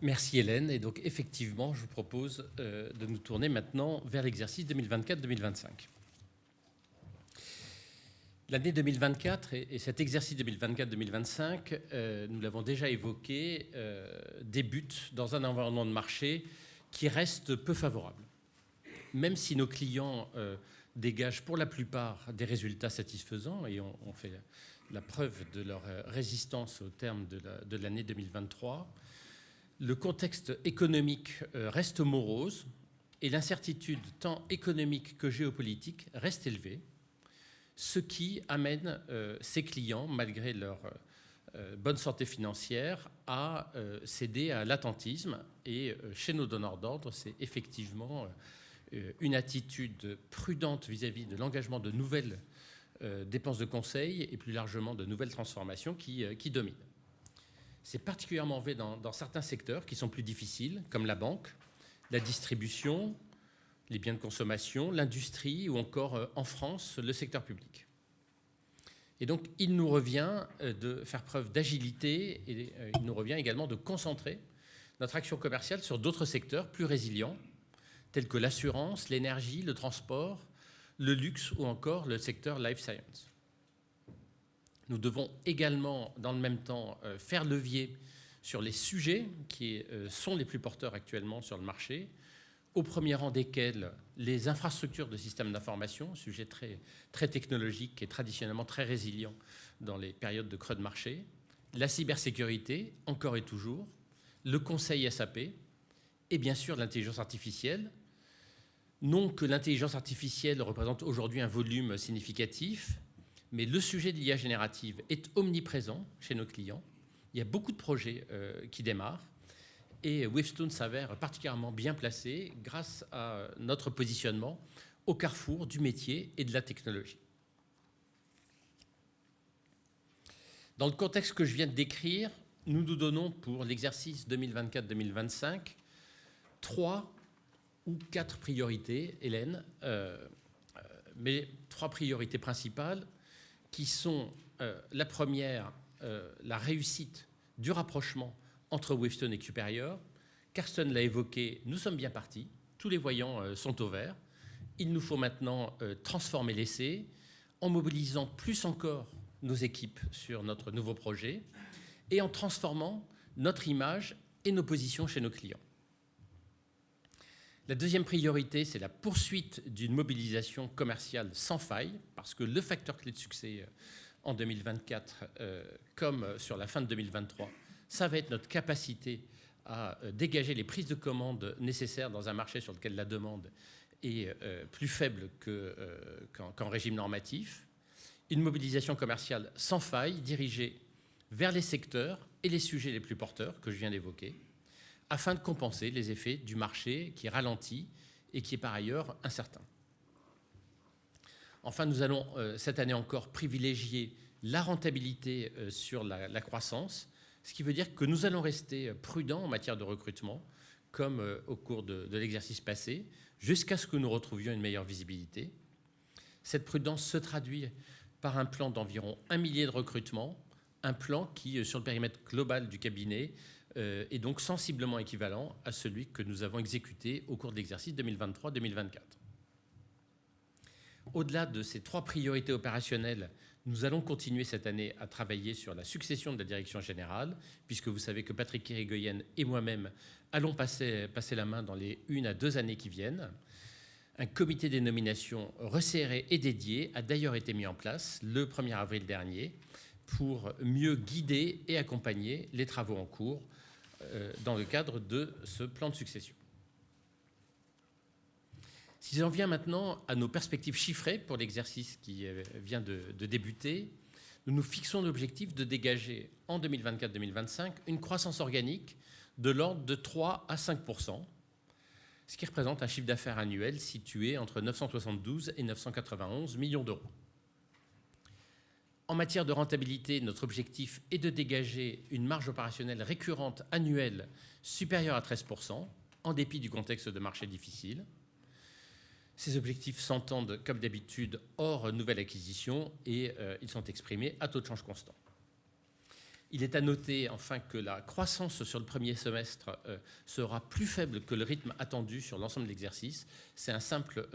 Merci Hélène. Et donc effectivement, je vous propose de nous tourner maintenant vers l'exercice 2024-2025. L'année 2024 et cet exercice 2024-2025, nous l'avons déjà évoqué, débutent dans un environnement de marché qui reste peu favorable. Même si nos clients dégagent pour la plupart des résultats satisfaisants et on fait la preuve de leur résistance au terme de l'année 2023, le contexte économique reste morose et l'incertitude tant économique que géopolitique reste élevée, ce qui amène ces clients, malgré leur bonne santé financière, à céder à l'attentisme. Et chez nos donneurs d'ordre, c'est effectivement une attitude prudente vis-à-vis de l'engagement de nouvelles dépenses de conseil et plus largement de nouvelles transformations qui dominent. C'est particulièrement vrai dans certains secteurs qui sont plus difficiles, comme la banque, la distribution, les biens de consommation, l'industrie ou encore en France, le secteur public. Et donc, il nous revient de faire preuve d'agilité et il nous revient également de concentrer notre action commerciale sur d'autres secteurs plus résilients, tels que l'assurance, l'énergie, le transport, le luxe ou encore le secteur life science. Nous devons également, dans le même temps, faire levier sur les sujets qui sont les plus porteurs actuellement sur le marché, au premier rang desquels les infrastructures de systèmes d'information, sujet très technologique et traditionnellement très résilient dans les périodes de creux de marché, la cybersécurité, encore et toujours, le conseil SAP et bien sûr l'intelligence artificielle. Non que l'intelligence artificielle représente aujourd'hui un volume significatif, mais le sujet de l'IA générative est omniprésent chez nos clients. Il y a beaucoup de projets qui démarrent et Wavestone s'avère particulièrement bien placé grâce à notre positionnement au carrefour du métier et de la technologie. Dans le contexte que je viens de décrire, nous nous donnons pour l'exercice 2024-2025 3 ou 4 priorités, Hélène, mais 3 priorités principales qui sont la première, la réussite du rapprochement entre Wavestone et Cuperior. Carsten l'a évoqué, nous sommes bien partis, tous les voyants sont au vert. Il nous faut maintenant transformer l'essai en mobilisant plus encore nos équipes sur notre nouveau projet et en transformant notre image et nos positions chez nos clients. La deuxième priorité, c'est la poursuite d'une mobilisation commerciale sans faille, parce que le facteur clé de succès en 2024, comme sur la fin de 2023, ça va être notre capacité à dégager les prises de commandes nécessaires dans un marché sur lequel la demande est plus faible qu'en régime normatif. Une mobilisation commerciale sans faille, dirigée vers les secteurs et les sujets les plus porteurs que je viens d'évoquer, afin de compenser les effets du marché qui ralentit et qui est par ailleurs incertain. Enfin, nous allons cette année encore privilégier la rentabilité sur la croissance, ce qui veut dire que nous allons rester prudents en matière de recrutement, comme au cours de l'exercice passé, jusqu'à ce que nous retrouvions une meilleure visibilité. Cette prudence se traduit par un plan d'environ 1 millier de recrutements, un plan qui, sur le périmètre global du cabinet, est donc sensiblement équivalent à celui que nous avons exécuté au cours de l'exercice 2023-2024. Au-delà de ces 3 priorités opérationnelles, nous allons continuer cette année à travailler sur la succession de la direction générale, puisque vous savez que Patrick Irigoyen et moi-même allons passer la main dans les 1 à 2 années qui viennent. Un comité des nominations resserré et dédié a d'ailleurs été mis en place le 1er avril dernier pour mieux guider et accompagner les travaux en cours dans le cadre de ce plan de succession. Si j'en viens maintenant à nos perspectives chiffrées pour l'exercice qui vient de débuter, nous nous fixons l'objectif de dégager en 2024-2025 une croissance organique de l'ordre de 3 à 5%, ce qui représente un chiffre d'affaires annuel situé entre 972 et 991 millions d'euros. En matière de rentabilité, notre objectif est de dégager une marge opérationnelle récurrente annuelle supérieure à 13%, en dépit du contexte de marché difficile. Ces objectifs s'entendent, comme d'habitude, hors nouvelle acquisition et ils sont exprimés à taux de change constant. Il est à noter enfin que la croissance sur le premier semestre sera plus faible que le rythme attendu sur l'ensemble de l'exercice. C'est un simple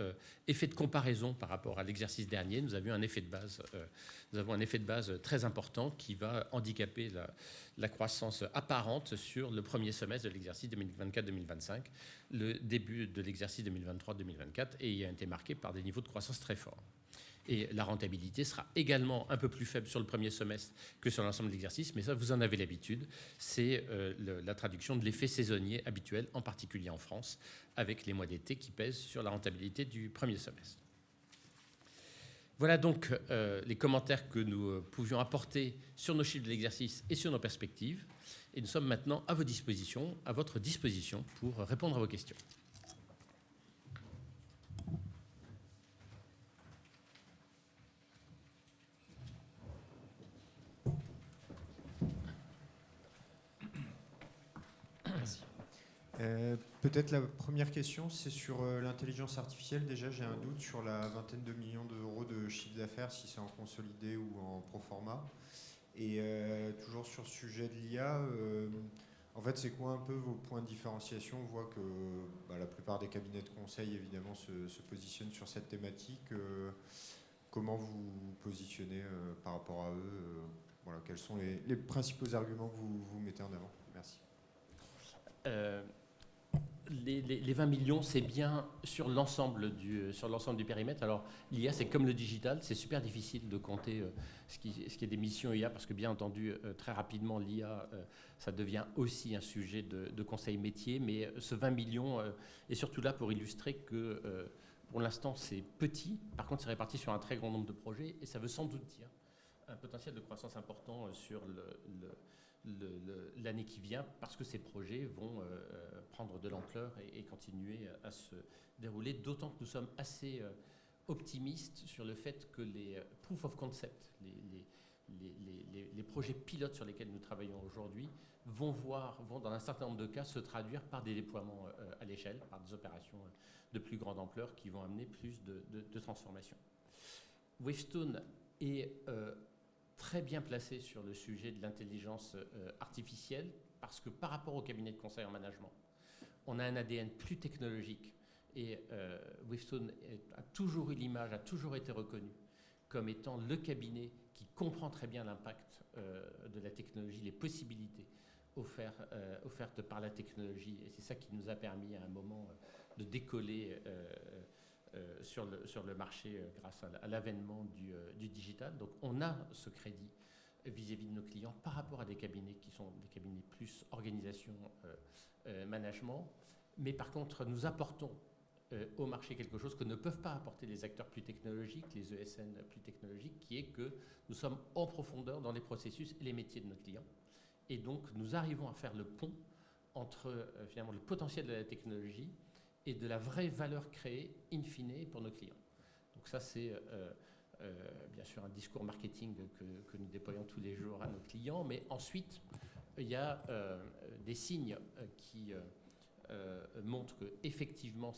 effet de comparaison par rapport à l'exercice dernier. Nous avons un effet de base très important qui va handicaper la croissance apparente sur le premier semestre de l'exercice 2024-2025, le début de l'exercice 2023-2024, et il a été marqué par des niveaux de croissance très forts. Et la rentabilité sera également un peu plus faible sur le premier semestre que sur l'ensemble de l'exercice, mais ça, vous en avez l'habitude. C'est la traduction de l'effet saisonnier habituel, en particulier en France, avec les mois d'été qui pèsent sur la rentabilité du premier semestre. Voilà donc les commentaires que nous pouvions apporter sur nos chiffres de l'exercice et sur nos perspectives. Et nous sommes maintenant à votre disposition pour répondre à vos questions. Peut-être la première question, c'est sur l'intelligence artificielle. Déjà, j'ai un doute sur la vingtaine de millions d'euros de chiffre d'affaires, si c'est en consolidé ou en pro forma. Et toujours sur le sujet de l'IA, en fait, c'est quoi un peu vos points de différenciation? On voit que la plupart des cabinets de conseil, évidemment, se positionnent sur cette thématique. Comment vous vous positionnez par rapport à eux? Voilà, quels sont les principaux arguments que vous mettez en avant? Merci. Les 20 millions, c'est bien sur l'ensemble du périmètre. Alors, l'IA, c'est comme le digital, c'est super difficile de compter ce qui est des missions IA, parce que bien entendu, très rapidement, l'IA, ça devient aussi un sujet de conseil métier. Mais ce 20 millions est surtout là pour illustrer que, pour l'instant, c'est petit. Par contre, c'est réparti sur un très grand nombre de projets, et ça veut sans doute dire un potentiel de croissance important sur l'année qui vient, parce que ces projets vont prendre de l'ampleur et continuer à se dérouler, d'autant que nous sommes assez optimistes sur le fait que les proof of concept, les projets pilotes sur lesquels nous travaillons aujourd'hui, vont dans un certain nombre de cas se traduire par des déploiements à l'échelle, par des opérations de plus grande ampleur qui vont amener plus de transformation. Wavestone est très bien placé sur le sujet de l'intelligence artificielle, parce que par rapport au cabinet de conseil en management, on a un ADN plus technologique, et Wavestone a toujours eu l'image, a toujours été reconnu comme étant le cabinet qui comprend très bien l'impact de la technologie, les possibilités offertes par la technologie, et c'est ça qui nous a permis à un moment de décoller sur le marché grâce à l'avènement du digital. Donc on a ce crédit vis-à-vis de nos clients par rapport à des cabinets qui sont des cabinets plus organisation, management. Mais par contre, nous apportons au marché quelque chose que ne peuvent pas apporter les acteurs plus technologiques, les ESN plus technologiques, qui est que nous sommes en profondeur dans les processus et les métiers de nos clients. Et donc, nous arrivons à faire le pont entre finalement le potentiel de la technologie et de la vraie valeur créée in fine pour nos clients. Donc ça, c'est bien sûr un discours marketing que nous déployons tous les jours à nos clients, mais ensuite, il y a des signes qui montrent qu'effectivement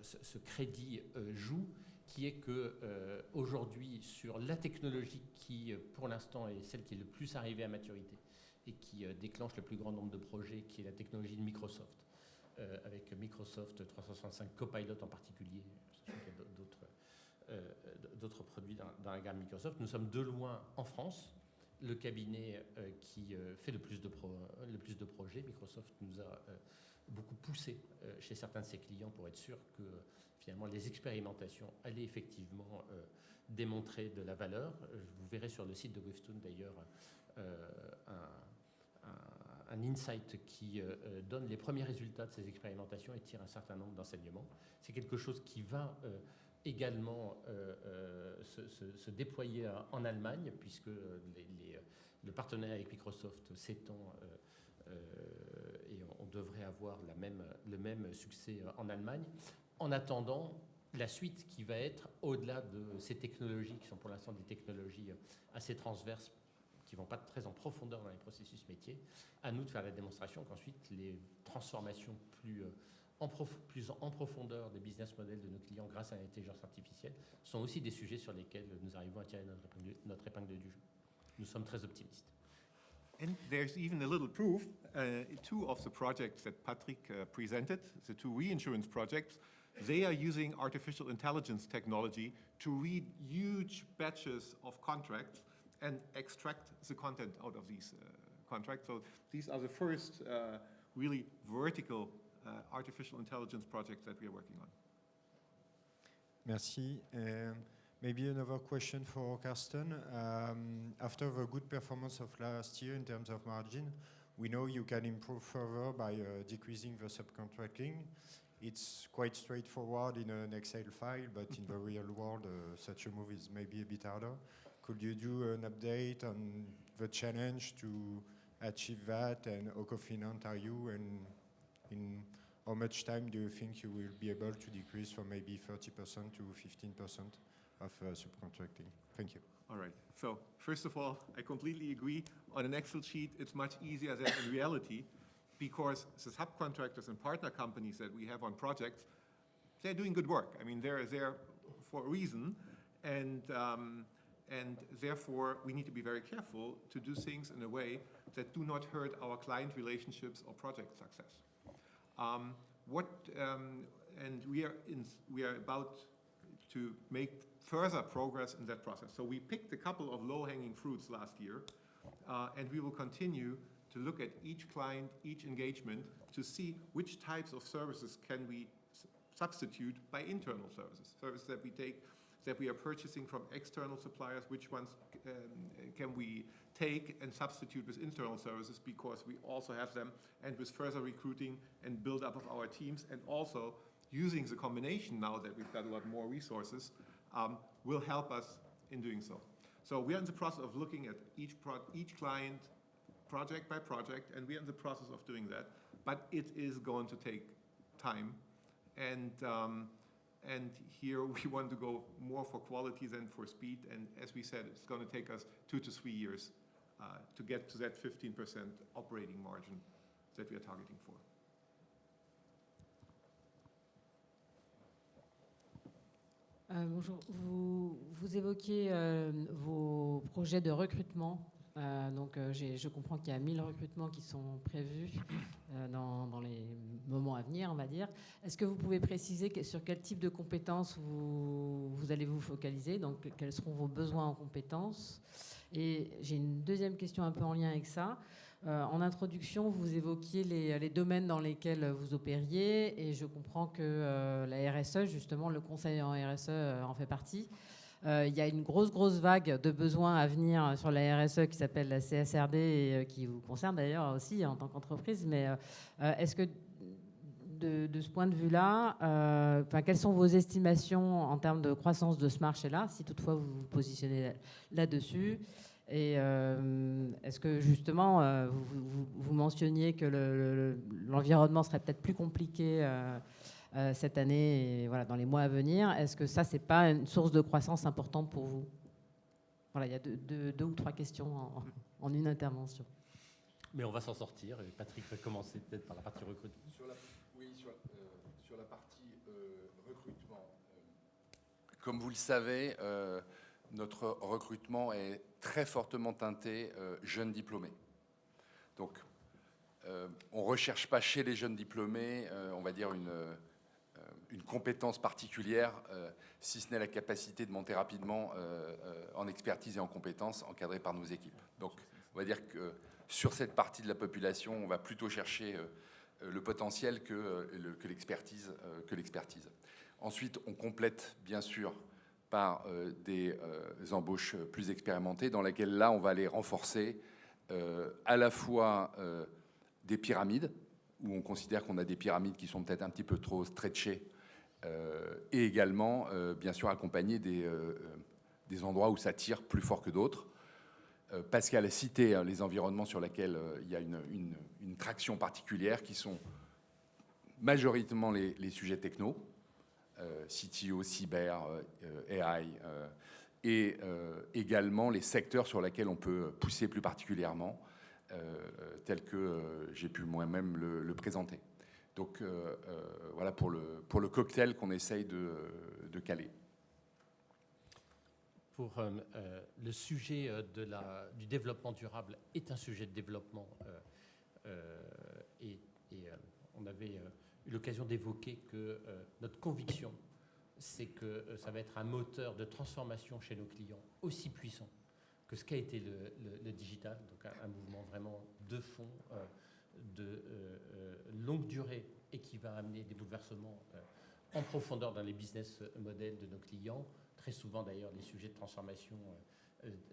ce crédit joue, qui est qu'aujourd'hui, sur la technologie qui, pour l'instant, est celle qui est le plus arrivée à maturité et qui déclenche le plus grand nombre de projets, qui est la technologie de Microsoft, avec Microsoft 365 Copilot en particulier, sachant qu'il y a d'autres produits dans la gamme Microsoft. Nous sommes de loin, en France, le cabinet qui fait le plus de projets. Microsoft nous a beaucoup poussé chez certains de ses clients pour être sûr que finalement les expérimentations allaient effectivement démontrer de la valeur. Vous verrez sur le site de Wavestone d'ailleurs un insight qui donne les premiers résultats de ces expérimentations et tire un certain nombre d'enseignements. C'est quelque chose qui va également se déployer en Allemagne, puisque le partenariat avec Microsoft s'étend et on devrait avoir le même succès en Allemagne. En attendant, la suite qui va être, au-delà de ces technologies qui sont pour l'instant des technologies assez transverses, qui ne vont pas très en profondeur dans les processus métiers, à nous de faire la démonstration qu'ensuite les transformations plus en profondeur des business models de nos clients grâce à l'intelligence artificielle sont aussi des sujets sur lesquels nous arrivons à tirer notre épingle du jeu. Nous sommes très optimistes. And there's even a little proof. Two of the projects that Patrick presented, the two reinsurance projects, they are using artificial intelligence technology to read huge batches of contracts and extract the content out of these contracts. So these are the first really vertical artificial intelligence projects that we are working on. Merci. Maybe another question for Carsten. After the good performance of last year in terms of margin, we know you can improve further by decreasing the subcontracting. It's quite straightforward in an Excel file, but in the real world, such a move is maybe a bit harder. Could you do an update on the challenge to achieve that, and how confident are you, and in how much time do you think you will be able to decrease from maybe 30% to 15% of subcontracting? Thank you. All right. So first of all, I completely agree. On an Excel sheet, it's much easier than in reality, because the subcontractors and partner companies that we have on projects, they're doing good work. I mean, they're there for a reason, and therefore we need to be very careful to do things in a way that do not hurt our client relationships or project success. And we are about to make further progress in that process. So we picked a couple of low-hanging fruits last year, and we will continue to look at each client, each engagement, to see which types of services can we substitute by internal services that we are purchasing from external suppliers, which ones can we take and substitute with internal services, because we also have them, and with further recruiting and build up of our teams, and also using the combination now that we've got a lot more resources, will help us in doing so. So we are in the process of looking at each client, project by project, and we are in the process of doing that, but it is going to take time, and here we want to go more for quality than for speed, and as we said, it's going to take us 2 to 3 years to get to that 15% operating margin that we are targeting for. Bonjour, vous évoquez vos projets de recrutement. Donc je comprends qu'il y a 1000 recrutements qui sont prévus dans les moments à venir, on va dire. Est-ce que vous pouvez préciser sur quel type de compétences vous allez vous focaliser? Donc quels seront vos besoins en compétences? Et j'ai une deuxième question un peu en lien avec ça. En introduction, vous évoquiez les domaines dans lesquels vous opériez, et je comprends que la RSE, justement, le conseil en RSE en fait partie. Il y a une grosse vague de besoins à venir sur la RSE qui s'appelle la CSRD et qui vous concerne d'ailleurs aussi en tant qu'entreprise. Mais est-ce que de ce point de vue-là, quelles sont vos estimations en termes de croissance de ce marché-là, si toutefois vous vous positionnez là-dessus? Et est-ce que justement, vous mentionniez que l'environnement serait peut-être plus compliqué cette année et voilà, dans les mois à venir? Est-ce que ça, c'est pas une source de croissance importante pour vous? Voilà, il y a deux ou trois questions en une intervention. Mais on va s'en sortir. Et Patrick va commencer peut-être par la partie recrutement. Sur la partie recrutement, comme vous le savez, notre recrutement est très fortement teinté jeunes diplômés. Donc, on ne recherche pas chez les jeunes diplômés, on va dire, une compétence particulière, si ce n'est la capacité de monter rapidement en expertise et en compétences encadrées par nos équipes. Donc, on va dire que sur cette partie de la population, on va plutôt chercher le potentiel que l'expertise. Ensuite, on complète, bien sûr, par des embauches plus expérimentées, dans lesquelles, là, on va aller renforcer à la fois des pyramides, où on considère qu'on a des pyramides qui sont peut-être un petit peu trop stretchées, et également, bien sûr, accompagner des endroits où ça tire plus fort que d'autres. Pascal a cité les environnements sur lesquels il y a une traction particulière, qui sont majoritairement les sujets techno, CTO, cyber, AI, et également les secteurs sur lesquels on peut pousser plus particulièrement, tels que j'ai pu moi-même le présenter. Donc voilà pour le cocktail qu'on essaye de caler. Pour le sujet du développement durable est un sujet de développement et on avait eu l'occasion d'évoquer que notre conviction, c'est que ça va être un moteur de transformation chez nos clients aussi puissant que ce qu'a été le digital, donc un mouvement vraiment de fond, de longue durée et qui va amener des bouleversements en profondeur dans les business models de nos clients. Très souvent, d'ailleurs, les sujets de transformation,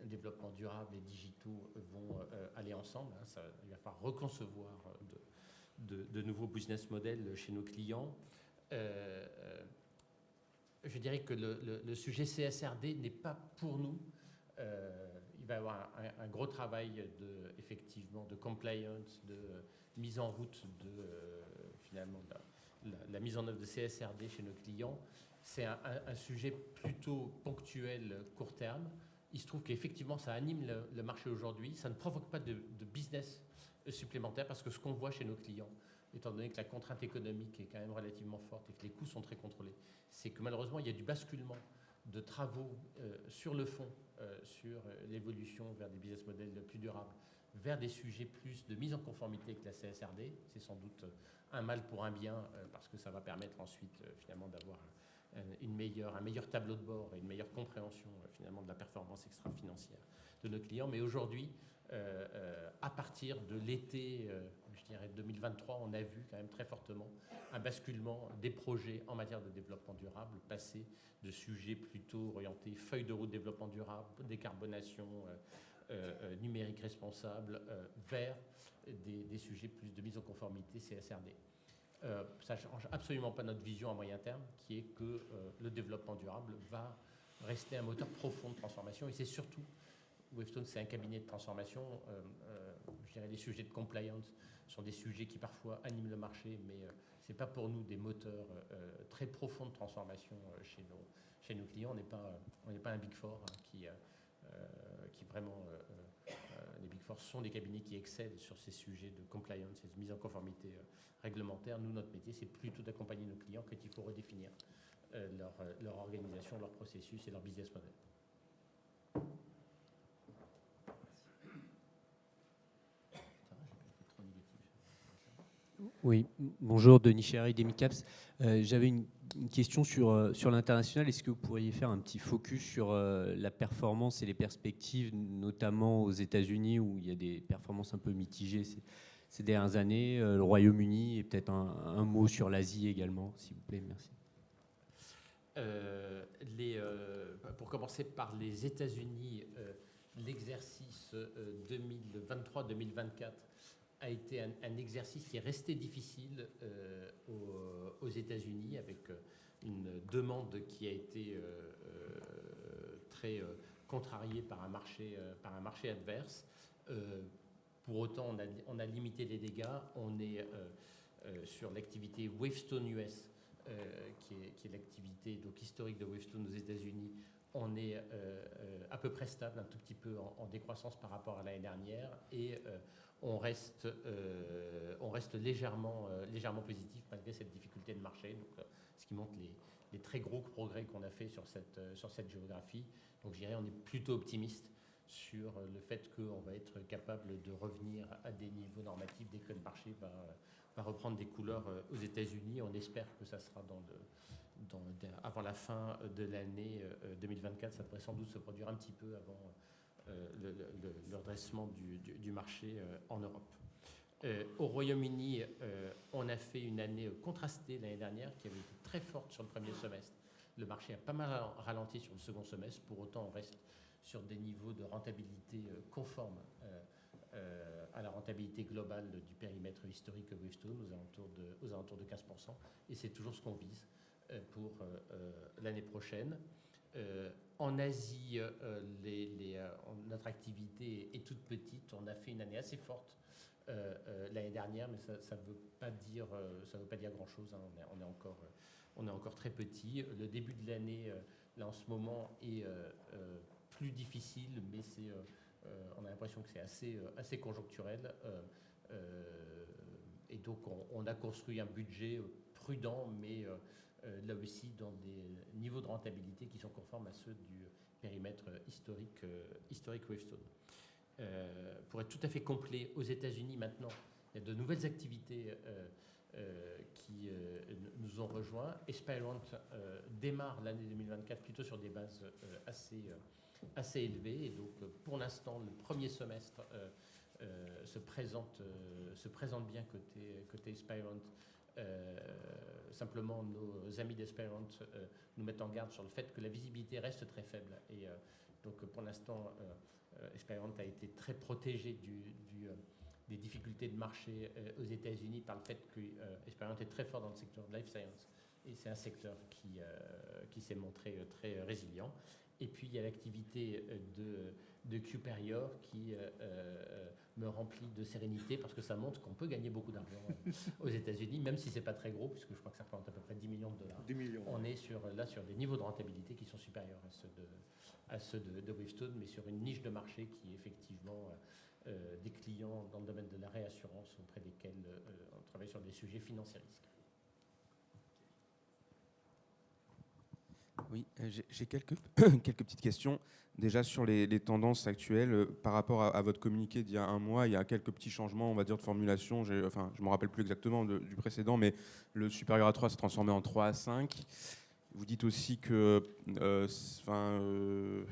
développement durable et digitaux vont aller ensemble. Il va falloir reconcevoir de nouveaux business models chez nos clients. Je dirais que le sujet CSRD n'est pas pour nous. Il va y avoir un gros travail effectivement de compliance, de mise en route finalement la mise en œuvre de CSRD chez nos clients. C'est un sujet plutôt ponctuel, court terme. Il se trouve qu'effectivement, ça anime le marché aujourd'hui. Ça ne provoque pas de business supplémentaire parce que ce qu'on voit chez nos clients, étant donné que la contrainte économique est quand même relativement forte et que les coûts sont très contrôlés, c'est que malheureusement, il y a du basculement de travaux sur le fond, sur l'évolution vers des business models plus durables, vers des sujets plus de mise en conformité avec la CSRD. C'est sans doute un mal pour un bien parce que ça va permettre ensuite finalement d'avoir un meilleur tableau de bord et une meilleure compréhension finalement de la performance extra-financière de nos clients. Mais aujourd'hui, à partir de l'été, je dirais 2023, on a vu quand même très fortement un basculement des projets en matière de développement durable, passer de sujets plutôt orientés feuille de route développement durable, décarbonation, numérique responsable, vers des sujets plus de mise en conformité CSRD. Ça ne change absolument pas notre vision à moyen terme, qui est que le développement durable va rester un moteur profond de transformation. Et c'est surtout, Wavestone, c'est un cabinet de transformation. Je dirais les sujets de compliance sont des sujets qui parfois animent le marché, mais ce n'est pas pour nous des moteurs très profonds de transformation chez nos clients. On n'est pas un Big Four qui vraiment... les Big Four sont des cabinets qui excellent sur ces sujets de compliance et de mise en conformité réglementaire. Nous, notre métier, c'est plutôt d'accompagner nos clients quand il faut redéfinir leur organisation, leur processus et leur business model. Oui, bonjour, Denis Chéry, d'Emicaps. J'avais une question sur l'international. Est-ce que vous pourriez faire un petit focus sur la performance et les perspectives, notamment aux États-Unis, où il y a des performances un peu mitigées ces dernières années, le Royaume-Uni, et peut-être un mot sur l'Asie également, s'il vous plaît. Merci. Pour commencer par les États-Unis, l'exercice 2023-2024 a été un exercice qui est resté difficile aux États-Unis, avec une demande qui a été très contrariée par un marché adverse. Pour autant, on a limité les dégâts. On est sur l'activité Wavestone US, qui est l'activité donc historique de Wavestone aux États-Unis. On est à peu près stable, un tout petit peu en décroissance par rapport à l'année dernière, et on reste légèrement positif malgré cette difficulté de marché. Donc, ce qui montre les très gros progrès qu'on a fait sur cette géographie. Donc, je dirais, on est plutôt optimiste sur le fait qu'on va être capable de revenir à des niveaux normatifs dès que le marché va reprendre des couleurs aux États-Unis. On espère que ça sera avant la fin de l'année 2024. Ça devrait sans doute se produire un petit peu avant le redressement du marché en Europe. Au Royaume-Uni, on a fait une année contrastée l'année dernière qui avait été très forte sur le premier semestre. Le marché a pas mal ralenti sur le second semestre. Pour autant, on reste sur des niveaux de rentabilité conformes à la rentabilité globale du périmètre historique Wavestone, aux alentours de 15%. Et c'est toujours ce qu'on vise pour l'année prochaine. En Asie, notre activité est toute petite. On a fait une année assez forte l'année dernière, mais ça ne veut pas dire grand-chose. Hein. On est encore très petit. Le début de l'année, là en ce moment, est plus difficile, mais on a l'impression que c'est assez conjoncturel. Et donc, on a construit un budget prudent, mais là aussi dans des niveaux de rentabilité qui sont conformes à ceux du périmètre historique Wavestone. Pour être tout à fait complet, aux États-Unis maintenant, il y a de nouvelles activités qui nous ont rejoints. Espirant démarre l'année 2024 plutôt sur des bases assez élevées. Et donc, pour l'instant, le premier semestre se présente bien côté Espirant. Simplement, nos amis d'Espirant nous mettent en garde sur le fait que la visibilité reste très faible. Et donc, pour l'instant, Espirant a été très protégé des difficultés de marché aux États-Unis par le fait que Espirant est très fort dans le secteur de life science. Et c'est un secteur qui s'est montré très résilient. Et puis, il y a l'activité de Qperior qui me remplit de sérénité parce que ça montre qu'on peut gagner beaucoup d'argent aux États-Unis, même si ce n'est pas très gros, puisque je crois que ça représente à peu près 10 millions de dollars. 10 millions. On est sur des niveaux de rentabilité qui sont supérieurs à ceux de Wavestone, mais sur une niche de marché qui est effectivement des clients dans le domaine de la réassurance auprès desquels on travaille sur des sujets financiers risques. Oui, j'ai quelques petites questions. Déjà sur les tendances actuelles, par rapport à votre communiqué d'il y a un mois, il y a quelques petits changements, on va dire, de formulation. Je ne me rappelle plus exactement du précédent, mais le supérieur à 3 s'est transformé en 3 à 5. Vous dites aussi que, je ne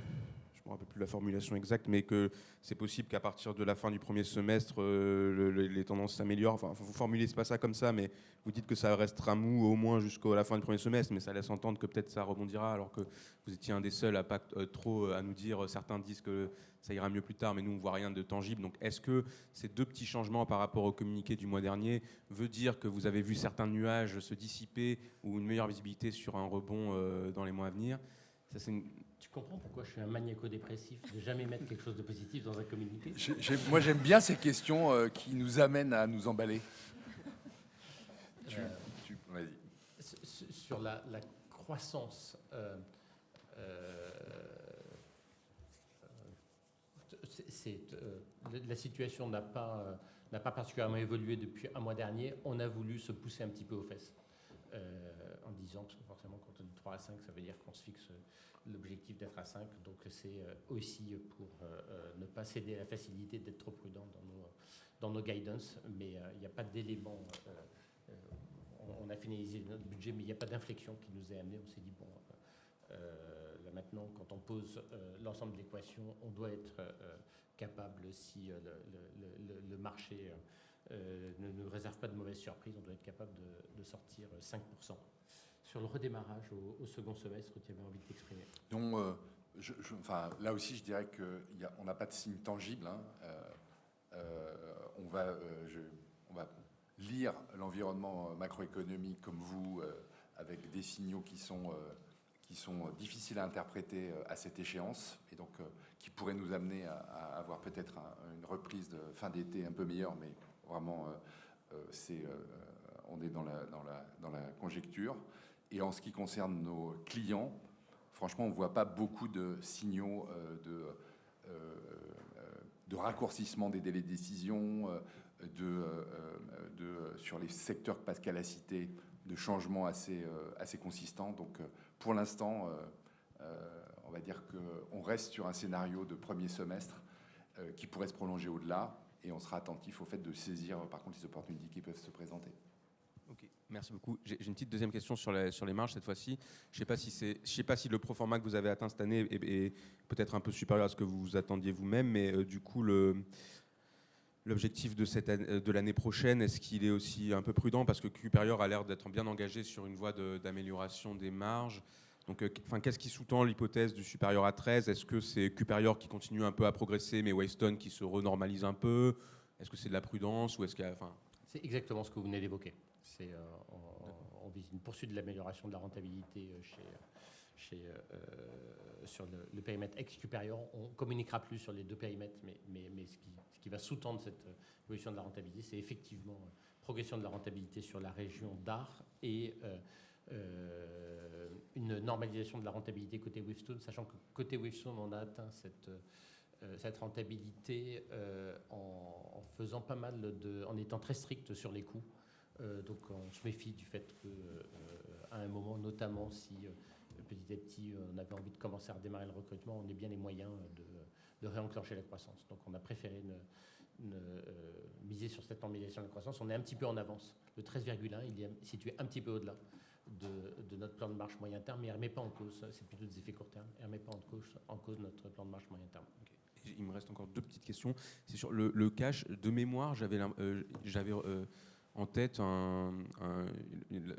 me rappelle plus la formulation exacte, mais que c'est possible qu'à partir de la fin du premier semestre, les tendances s'améliorent. Enfin, vous formulez pas ça comme ça, mais vous dites que ça restera mou au moins jusqu'à la fin du premier semestre, mais ça laisse entendre que peut-être ça rebondira, alors que vous étiez un des seuls à pas trop à nous dire. Certains disent que ça ira mieux plus tard, mais nous on voit rien de tangible. Donc, est-ce que ces deux petits changements par rapport au communiqué du mois dernier veut dire que vous avez vu certains nuages se dissiper ou une meilleure visibilité sur un rebond dans les mois à venir? Ça, Tu comprends pourquoi je suis un maniaco-dépressif de jamais mettre quelque chose de positif dans un communiqué? Moi, j'aime bien ces questions qui nous amènent à nous emballer. Vas-y. Sur la croissance, la situation n'a pas particulièrement évolué depuis un mois dernier. On a voulu se pousser un petit peu aux fesses en disant, parce que forcément quand on dit 3 à 5, ça veut dire qu'on se fixe l'objectif d'être à 5. Donc c'est aussi pour ne pas céder à la facilité d'être trop prudent dans nos guidance. Mais il n'y a pas d'élément... on a finalisé notre budget, mais il n'y a pas d'inflexion qui nous est amenée. On s'est dit, bon, là maintenant, quand on pose l'ensemble de l'équation, on doit être capable, si le marché ne nous réserve pas de mauvaises surprises, on doit être capable de sortir 5%. Sur le redémarrage au second semestre, tu avais envie de t'exprimer. Donc, là aussi, je dirais qu'on n'a pas de signe tangible. on va lire l'environnement macroéconomique comme vous, avec des signaux qui sont difficiles à interpréter à cette échéance, et donc qui pourraient nous amener à avoir peut-être une reprise de fin d'été un peu meilleure, mais vraiment, on est dans la conjecture. Et en ce qui concerne nos clients, franchement, on ne voit pas beaucoup de signaux de raccourcissement des délais de décision, sur les secteurs que Pascal a cités, de changements assez consistants. Donc, pour l'instant, on va dire qu'on reste sur un scénario de premier semestre qui pourrait se prolonger au-delà, et on sera attentif au fait de saisir, par contre, les opportunités qui peuvent se présenter. Ok, merci beaucoup. J'ai une petite deuxième question sur les marges cette fois-ci. Je sais pas si le pro forma que vous avez atteint cette année est peut-être un peu supérieur à ce que vous attendiez vous-même, mais du coup, l'objectif de l'année prochaine, est-ce qu'il est aussi un peu prudent, parce que Cuperior a l'air d'être bien engagé sur une voie d'amélioration des marges. Donc, qu'est-ce qui sous-tend l'hypothèse du supérieur à 13 ? Est-ce que c'est Cuperior qui continue un peu à progresser, mais Wavestone qui se renormalise un peu ? Est-ce que c'est de la prudence ou est-ce qu'il y a, C'est exactement ce que vous venez d'évoquer. On vise une poursuite de l'amélioration de la rentabilité sur le périmètre ex-Cuperior. On ne communiquera plus sur les deux périmètres, mais ce qui va sous-tendre cette évolution de la rentabilité, c'est effectivement progression de la rentabilité sur la région d'Art et une normalisation de la rentabilité côté Wavestone, sachant que côté Wavestone, on a atteint cette rentabilité en faisant pas mal en étant très strict sur les coûts. Donc on se méfie du fait qu'à un moment, notamment si petit à petit on avait envie de commencer à redémarrer le recrutement, on ait bien les moyens de réenclencher la croissance. Donc on a préféré miser sur cette normalisation de la croissance. On est un petit peu en avance. Le 13,1, il est situé un petit peu au-delà de notre plan de marche moyen terme, mais il ne remet pas en cause, c'est plutôt des effets court terme, il ne remet pas en cause notre plan de marche moyen terme. Okay. Il me reste encore deux petites questions. C'est sur le cash. De mémoire, j'avais en tête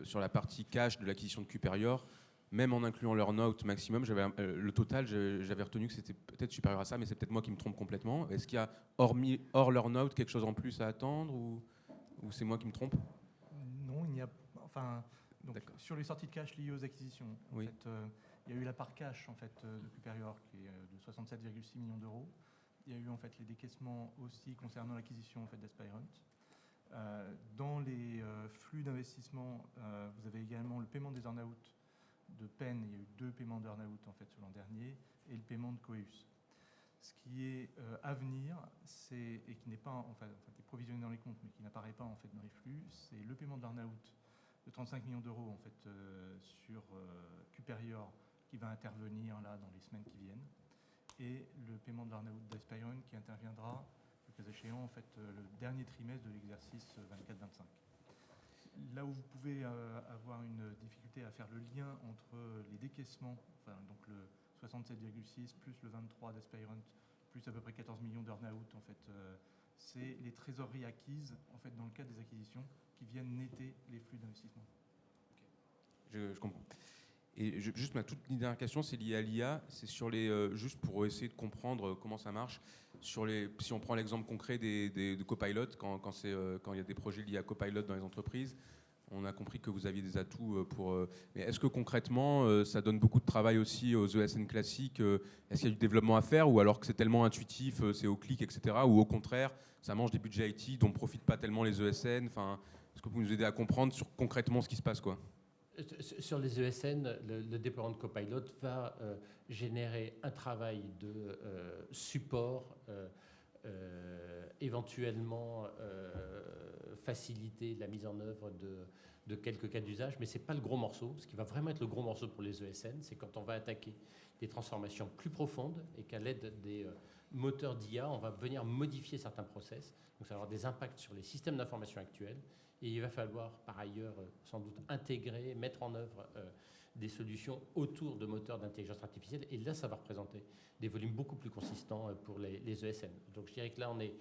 sur la partie cash de l'acquisition de Cuperior, même en incluant l'earn-out maximum, le total, j'avais retenu que c'était peut-être supérieur à ça, mais c'est peut-être moi qui me trompe complètement. Est-ce qu'il y a, hors l'earn-out, quelque chose en plus à attendre, ou c'est moi qui me trompe ? Non, il n'y a... Enfin, donc, sur les sorties de cash liées aux acquisitions, oui. En fait, il y a eu la part cash en fait, de Cuperior qui est de 67,6 millions d'euros. Il y a eu en fait les décaissements aussi concernant l'acquisition en fait, d'Aspirant. Dans les flux d'investissement, vous avez également le paiement des earn-out de Penn. Il y a eu 2 paiements d'earn-out en fait, l'an dernier, et le paiement de Coeus. Ce qui est à venir, et qui n'est pas en fait, est provisionné dans les comptes, mais qui n'apparaît pas en fait, dans les flux, c'est le paiement de l'earn-out de 35 millions d'euros en fait, sur Cuperior, qui va intervenir là, dans les semaines qui viennent, et le paiement de l'earn-out d'Aspirant qui interviendra le cas échéant, en fait, le dernier trimestre de l'exercice 24-25. Là où vous pouvez avoir une difficulté à faire le lien entre les décaissements, enfin, donc le 67,6 plus le 23 d'Aspirant, plus à peu près 14 millions d'earn-out, en fait, c'est les trésoreries acquises, en fait, dans le cadre des acquisitions, qui viennent netter les flux d'investissement. Okay. Je comprends. Et juste ma toute dernière question, c'est lié à l'IA. C'est sur juste pour essayer de comprendre comment ça marche. Si on prend l'exemple concret de Copilot, quand il y a des projets liés à Copilot dans les entreprises, on a compris que vous aviez des atouts pour. Mais est-ce que concrètement, ça donne beaucoup de travail aussi aux ESN classiques ? Est-ce qu'il y a du développement à faire, ou alors que c'est tellement intuitif, c'est au clic, etc. Ou au contraire, ça mange des budgets IT dont ne profitent pas tellement les ESN. Enfin, est-ce que vous pouvez nous aider à comprendre sur concrètement ce qui se passe, quoi ? Sur les ESN, le déploiement de Copilot va générer un travail de support, éventuellement faciliter la mise en œuvre de quelques cas d'usage, mais ce n'est pas le gros morceau. Ce qui va vraiment être le gros morceau pour les ESN, c'est quand on va attaquer des transformations plus profondes et qu'à l'aide des moteurs d'IA, on va venir modifier certains process. Donc ça va avoir des impacts sur les systèmes d'information actuels. Et il va falloir, par ailleurs, sans doute intégrer, mettre en œuvre des solutions autour de moteurs d'intelligence artificielle. Et là, ça va représenter des volumes beaucoup plus consistants pour les ESN. Donc je dirais que là, on est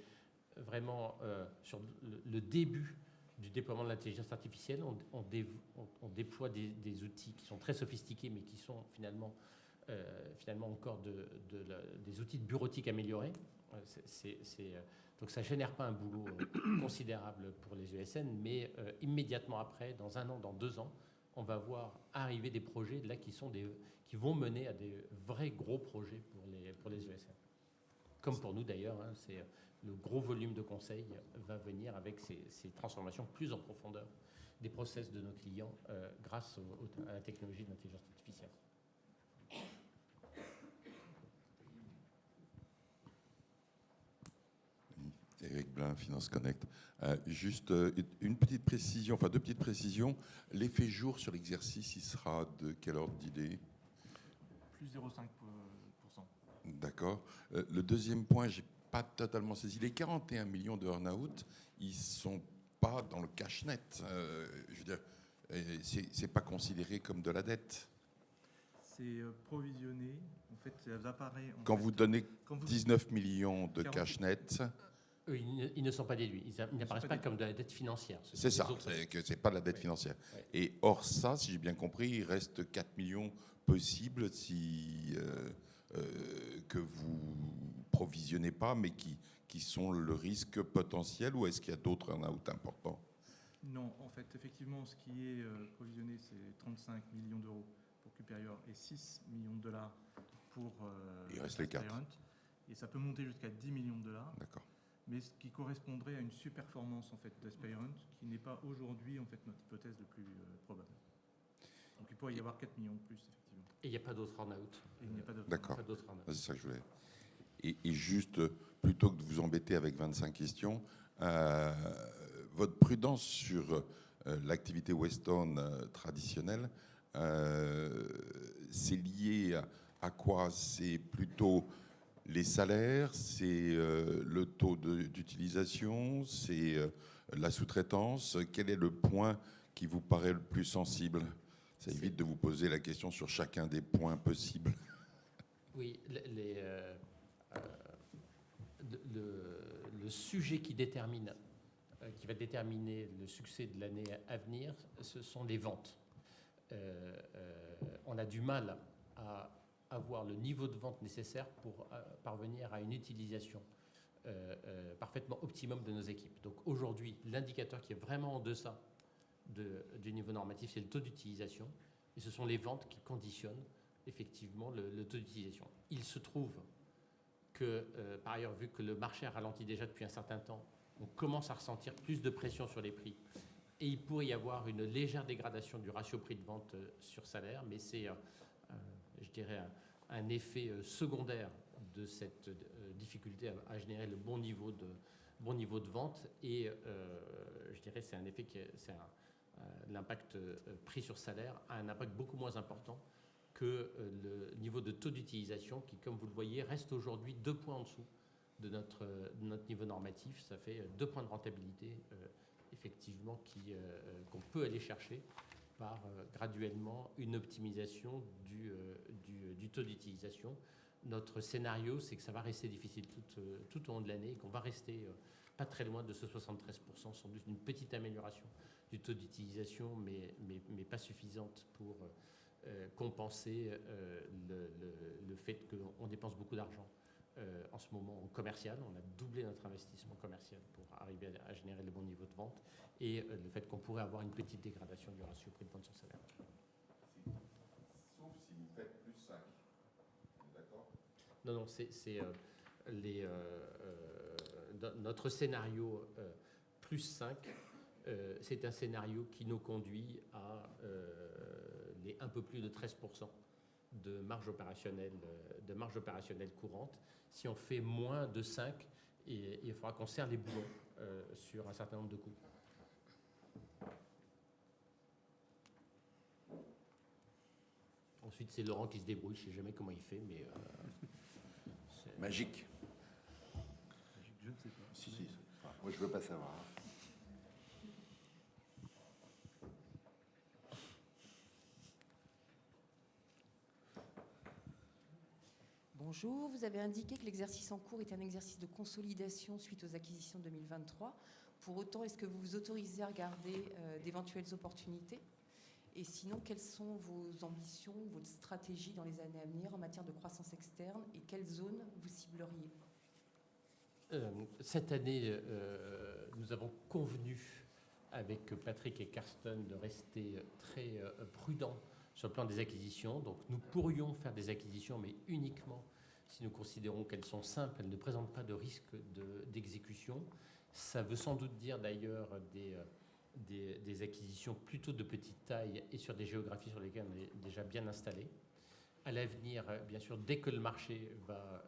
vraiment sur le début du déploiement de l'intelligence artificielle. On déploie des outils qui sont très sophistiqués, mais qui sont finalement finalement encore des outils de bureautique améliorés. Donc ça ne génère pas un boulot considérable pour les ESN, mais immédiatement après, dans 1 an, dans 2 ans, on va voir arriver des projets là qui vont mener à des vrais gros projets pour les ESN. Comme pour nous d'ailleurs, hein, le gros volume de conseils va venir avec ces transformations plus en profondeur des process de nos clients grâce à la technologie de l'intelligence artificielle. Éric Blin, Finance Connect. Juste une petite précision, enfin 2 petites précisions. L'effet jour sur l'exercice, il sera de quel ordre d'idée? Plus 0,5%. D'accord. Le deuxième point, j'ai pas totalement saisi. Les 41 millions de earn-out, ils sont pas dans le cash net. Je veux dire, c'est pas considéré comme de la dette. C'est provisionné. En fait, ça apparaît. Quand vous donnez 19 millions de cash net. Ils ne sont pas déduits. Ils n'apparaissent pas comme de la dette financière. C'est ça, c'est pas de la dette financière. Ouais. Et hors ça, si j'ai bien compris, il reste 4 millions possibles que vous provisionnez pas, mais qui sont le risque potentiel, ou est-ce qu'il y a d'autres earn-out importants? Non, en fait, effectivement, ce qui est provisionné, c'est 35 millions d'euros pour Cuperior et 6 millions de dollars pour il reste les 4. Et ça peut monter jusqu'à 10 millions de dollars. D'accord. Mais ce qui correspondrait à une surperformance en fait d'Aspirant, qui n'est pas aujourd'hui en fait notre hypothèse le plus probable. Donc il pourrait y avoir 4 millions de plus effectivement. Et il n'y a pas d'autres earn-out. D'accord. C'est ça que je voulais. Et juste, plutôt que de vous embêter avec 25 questions, votre prudence sur l'activité Weston traditionnelle, c'est lié à quoi? C'est plutôt les salaires, c'est le taux d'utilisation, c'est la sous-traitance. Quel est le point qui vous paraît le plus sensible? Ça évite de vous poser la question sur chacun des points possibles. Oui, le sujet qui va déterminer le succès de l'année à venir, ce sont les ventes. On a du mal à avoir le niveau de vente nécessaire pour parvenir à une utilisation parfaitement optimum de nos équipes. Donc aujourd'hui, l'indicateur qui est vraiment en deçà du niveau normatif, c'est le taux d'utilisation, et ce sont les ventes qui conditionnent effectivement le taux d'utilisation. Il se trouve que, par ailleurs, vu que le marché a ralenti déjà depuis un certain temps, on commence à ressentir plus de pression sur les prix, et il pourrait y avoir une légère dégradation du ratio prix de vente sur salaire, mais c'est, je dirais, un effet secondaire de cette difficulté à générer le bon niveau de vente, et je dirais c'est un effet l'impact prix sur salaire a un impact beaucoup moins important que le niveau de taux d'utilisation qui, comme vous le voyez, reste aujourd'hui 2 points en dessous de notre niveau normatif. Ça fait 2 points de rentabilité effectivement qu'on peut aller chercher par graduellement une optimisation du taux d'utilisation. Notre scénario, c'est que ça va rester difficile tout au long de l'année et qu'on va rester pas très loin de ce 73%, sans doute une petite amélioration du taux d'utilisation, mais pas suffisante pour compenser le fait qu'on dépense beaucoup d'argent en ce moment en commercial. On a doublé notre investissement commercial pour arriver à générer le bon niveau de vente, et le fait qu'on pourrait avoir une petite dégradation du ratio prix de vente sur salaire. Sauf si vous faites plus 5. D'accord? Non, c'est notre scénario plus 5, c'est un scénario qui nous conduit à les un peu plus de 13% de marge opérationnelle courante. Si on fait moins de 5, il faudra qu'on serre les boulons sur un certain nombre de coûts. Ensuite, c'est Laurent qui se débrouille. Je ne sais jamais comment il fait, mais... Magique. Je ne sais pas. Si. Moi, je ne veux pas savoir. Bonjour, vous avez indiqué que l'exercice en cours est un exercice de consolidation suite aux acquisitions 2023. Pour autant, est-ce que vous vous autorisez à regarder d'éventuelles opportunités? Et sinon, quelles sont vos ambitions, votre stratégie dans les années à venir en matière de croissance externe et quelles zones vous cibleriez? Cette année, nous avons convenu avec Patrick et Carsten de rester très prudents sur le plan des acquisitions. Donc nous pourrions faire des acquisitions, mais uniquement si nous considérons qu'elles sont simples, elles ne présentent pas de risque d'exécution. Ça veut sans doute dire d'ailleurs des acquisitions plutôt de petite taille et sur des géographies sur lesquelles on est déjà bien installé. À l'avenir, bien sûr, dès que le marché va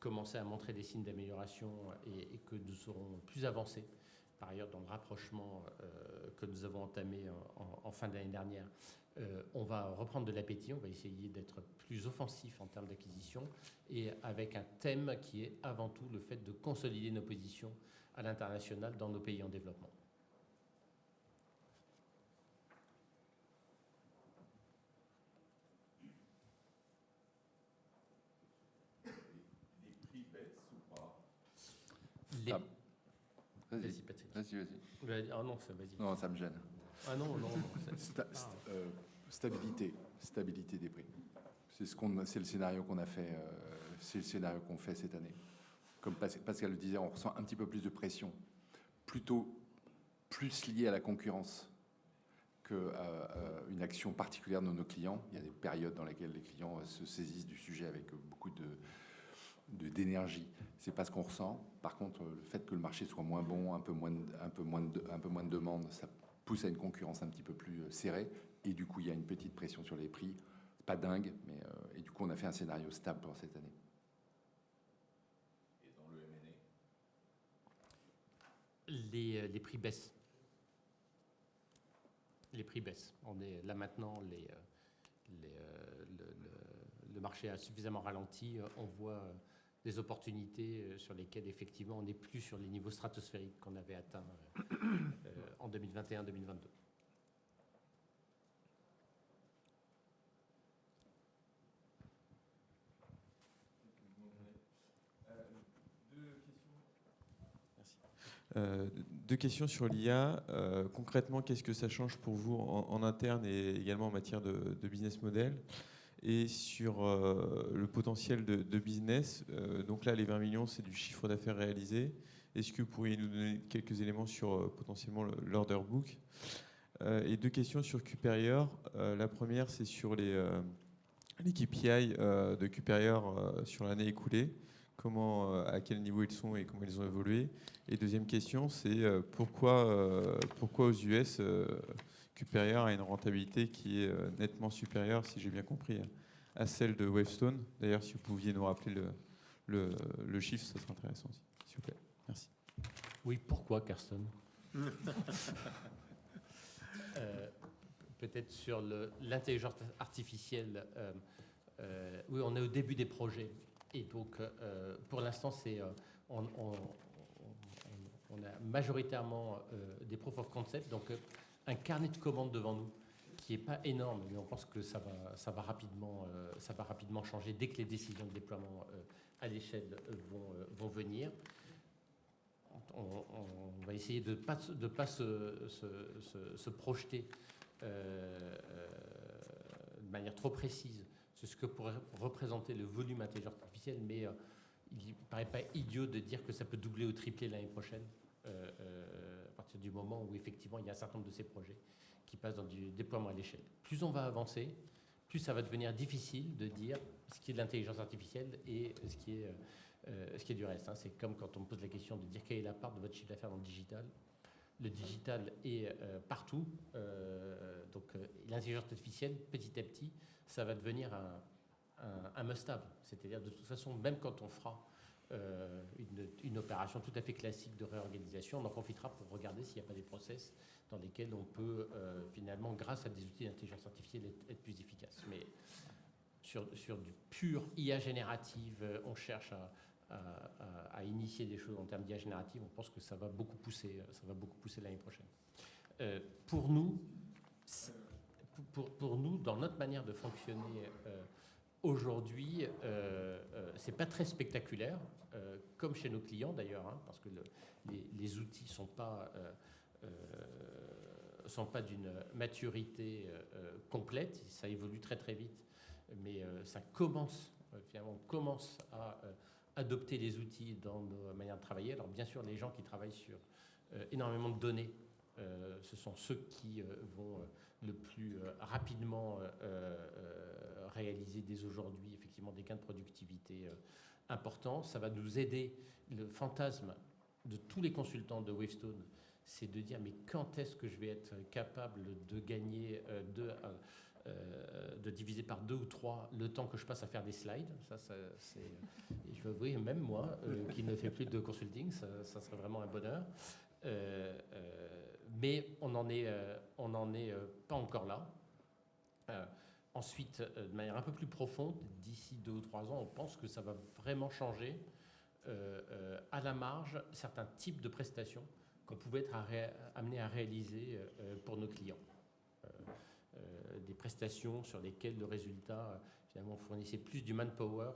commencer à montrer des signes d'amélioration et que nous serons plus avancés, par ailleurs dans le rapprochement que nous avons entamé en fin d'année dernière, on va reprendre de l'appétit, on va essayer d'être plus offensif en termes d'acquisition et avec un thème qui est avant tout le fait de consolider nos positions à l'international dans nos pays en développement. Les prix baissent ou pas? Vas-y, Patrick. Vas-y. Ah non, vas-y. Non, ça me gêne. Ah non. Stabilité des prix. C'est le scénario qu'on a fait. C'est le scénario qu'on fait cette année. Comme Pascal le disait, on ressent un petit peu plus de pression, plus liée à la concurrence qu'une action particulière de nos clients. Il y a des périodes dans lesquelles les clients se saisissent du sujet avec beaucoup d'énergie. C'est pas ce qu'on ressent. Par contre, le fait que le marché soit moins bon, un peu moins de demande, ça pousse à une concurrence un petit peu plus serrée. Et du coup, il y a une petite pression sur les prix. Pas dingue, mais et du coup, on a fait un scénario stable pour cette année. Et dans le M&A, les prix baissent. Les prix baissent. On est là maintenant, le marché a suffisamment ralenti. On voit des opportunités sur lesquelles effectivement on n'est plus sur les niveaux stratosphériques qu'on avait atteints en 2021-2022. Deux questions sur l'IA. Concrètement, qu'est-ce que ça change pour vous en interne et également en matière de business model? Et sur le potentiel de business, donc là, les 20 millions, c'est du chiffre d'affaires réalisé. Est-ce que vous pourriez nous donner quelques éléments sur potentiellement l'order book? Et deux questions sur Qperior. La première, c'est sur les KPI de Qperior sur l'année écoulée. À quel niveau ils sont et comment ils ont évolué. Et deuxième question, c'est pourquoi aux US, Qperior a une rentabilité qui est nettement supérieure, si j'ai bien compris, à celle de Wavestone. D'ailleurs, si vous pouviez nous rappeler le chiffre, ça serait intéressant aussi, s'il vous plaît. Merci. Oui, pourquoi, Carsten? Peut-être sur l'intelligence artificielle. Oui, on est au début des projets. Et donc, pour l'instant, on a majoritairement des proof of concept, donc un carnet de commandes devant nous qui n'est pas énorme, mais on pense que ça va rapidement changer dès que les décisions de déploiement à l'échelle vont venir. On va essayer de ne pas se projeter de manière trop précise sur ce que pourrait représenter le volume intelligence artificielle, mais il ne paraît pas idiot de dire que ça peut doubler ou tripler l'année prochaine, à partir du moment où effectivement il y a un certain nombre de ces projets qui passent dans du déploiement à l'échelle. Plus on va avancer, plus ça va devenir difficile de dire ce qui est de l'intelligence artificielle et ce qui est du reste. C'est comme quand on me pose la question de dire quelle est la part de votre chiffre d'affaires dans le digital. Le digital est partout, donc l'intelligence artificielle, petit à petit, ça va devenir un must-have. C'est-à-dire, de toute façon, même quand on fera une opération tout à fait classique de réorganisation, on en profitera pour regarder s'il n'y a pas des process dans lesquels on peut finalement, grâce à des outils d'intelligence artificielle, être plus efficace. Mais sur du pur IA générative, on cherche à initier des choses en termes d'IA générative. On pense que ça va beaucoup pousser l'année prochaine. Pour nous, dans notre manière de fonctionner aujourd'hui, c'est pas très spectaculaire, comme chez nos clients d'ailleurs, parce que les outils sont pas sont pas d'une maturité complète, ça évolue très très vite, mais ça commence, finalement, on commence à adopter les outils dans nos manières de travailler. Alors bien sûr, les gens qui travaillent sur énormément de données, ce sont ceux qui vont le plus rapidement réaliser dès aujourd'hui effectivement des gains de productivité importants. Ça va nous aider. Le fantasme de tous les consultants de Wavestone, c'est de dire mais quand est-ce que je vais être capable de gagner de diviser par 2 ou 3 le temps que je passe à faire des slides. C'est, je veux avouer, même moi, qui ne fais plus de consulting, ça serait vraiment un bonheur. Mais on n'en est pas encore là. Ensuite, de manière un peu plus profonde, d'ici 2 ou 3 ans, on pense que ça va vraiment changer à la marge certains types de prestations qu'on pouvait être amené à réaliser pour nos clients. Des prestations sur lesquelles le résultat finalement fournissait plus du manpower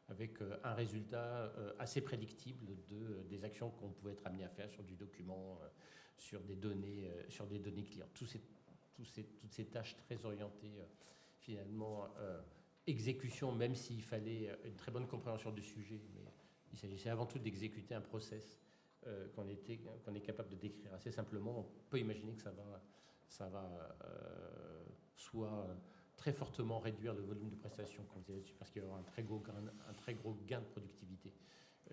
avec un résultat assez prédictible des actions qu'on pouvait être amené à faire sur du document, sur des données clients. Toutes ces tâches très orientées finalement exécution, même s'il fallait une très bonne compréhension du sujet, mais il s'agissait avant tout d'exécuter un process qu'on est capable de décrire assez simplement. On peut imaginer que ça va soit très fortement réduire le volume de prestations qu'on faisait là-dessus, parce qu'il y aura un très gros gain de productivité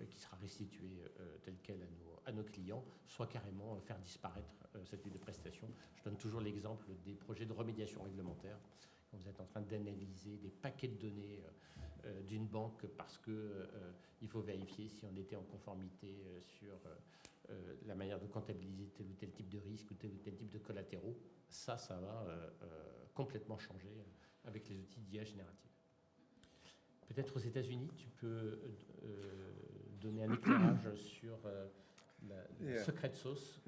qui sera restitué tel quel à nos clients, soit carrément faire disparaître cette type de prestations. Je donne toujours l'exemple des projets de remédiation réglementaire. Quand vous êtes en train d'analyser des paquets de données d'une banque parce qu'il faut vérifier si on était en conformité sur la manière de comptabiliser tel ou tel type de risque ou tel type de collatéraux, ça va complètement changer avec les outils d'IA générative. Peut-être aux États-Unis, tu peux donner un éclairage sur la secret sauce.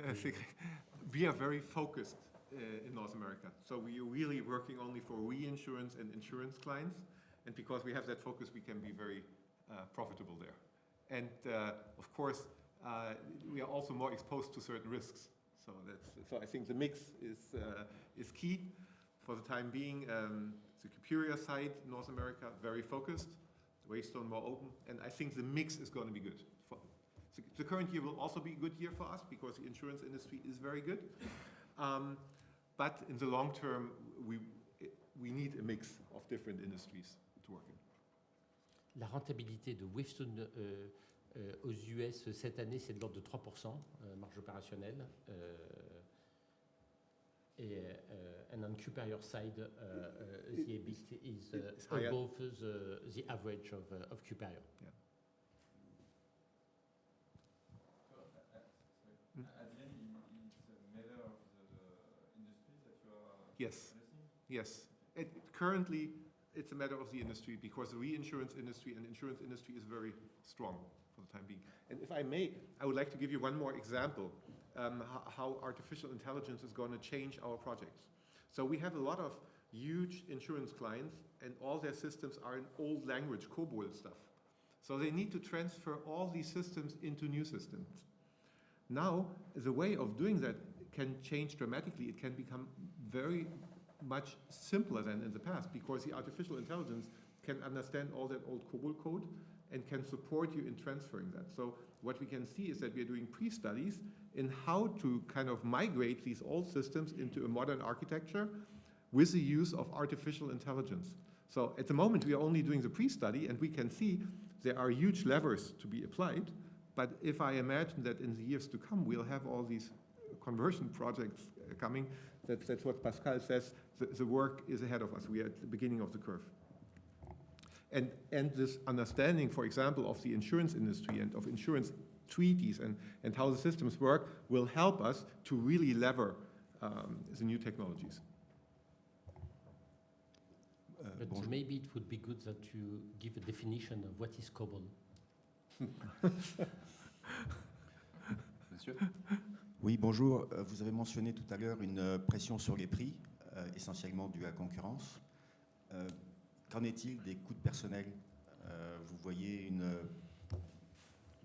We are very focused in North America. So we are really working only for reinsurance and insurance clients. And because we have that focus, we can be very profitable there. And of course, we are also more exposed to certain risks. So I think the mix is key for the time being. The Cuperia side, North America, very focused. Wavestone more open, and I think the mix is going to be good. The current year will also be a good year for us because the insurance industry is very good. But in the long term, we need a mix of different industries to work in. La rentabilité de Wavestone aux US cette année, c'est de l'ordre de 3%, marge opérationnelle. And on Cuperia side, the EBIT is above the average of Cuperia. Yeah. At the end, it's a matter of the industry that you are Yes. addressing? Yes. Currently, it's a matter of the industry because the reinsurance industry and insurance industry is very strong for the time being. And if I may, I would like to give you one more example how artificial intelligence is going to change our projects. So we have a lot of huge insurance clients and all their systems are in old language, COBOL stuff. So they need to transfer all these systems into new systems. Now, the way of doing that can change dramatically. It can become very much simpler than in the past because the artificial intelligence can understand all that old COBOL code and can support you in transferring that. So what we can see is that we are doing pre-studies in how to kind of migrate these old systems into a modern architecture with the use of artificial intelligence. So at the moment, we are only doing the pre-study, and we can see there are huge levers to be applied. But if I imagine that in the years to come, we'll have all these conversion projects coming, that's what Pascal says, the work is ahead of us. We are at the beginning of the curve. And this understanding, for example, of the insurance industry and of insurance treaties and how the systems work will help us to really lever the new technologies. But maybe it would be good that you give a definition of what is COBOL. Monsieur ? Oui, bonjour. Vous avez mentionné tout à l'heure une pression sur les prix, essentiellement due à la concurrence. Qu'en est-il des coûts de personnel? Vous voyez une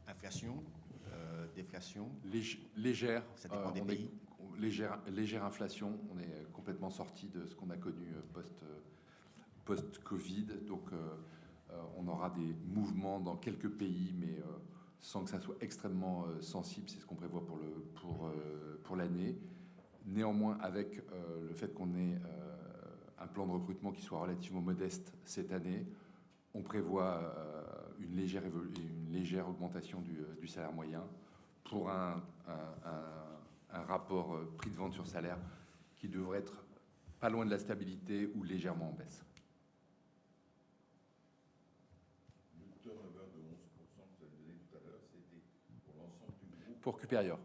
inflation, déflation? Légère. Ça dépend des pays. légère inflation. On est complètement sorti de ce qu'on a connu post-Covid. Donc, on aura des mouvements dans quelques pays, mais sans que ça soit extrêmement sensible. C'est ce qu'on prévoit pour l'année. Néanmoins, avec le fait qu'on ait un plan de recrutement qui soit relativement modeste cette année, on prévoit une légère augmentation du salaire moyen pour un rapport prix de vente sur salaire qui devrait être pas loin de la stabilité ou légèrement en baisse. Le turnover de 11% que vous avez donné tout à l'heure, c'était pour l'ensemble du groupe? Pour Q-Perior.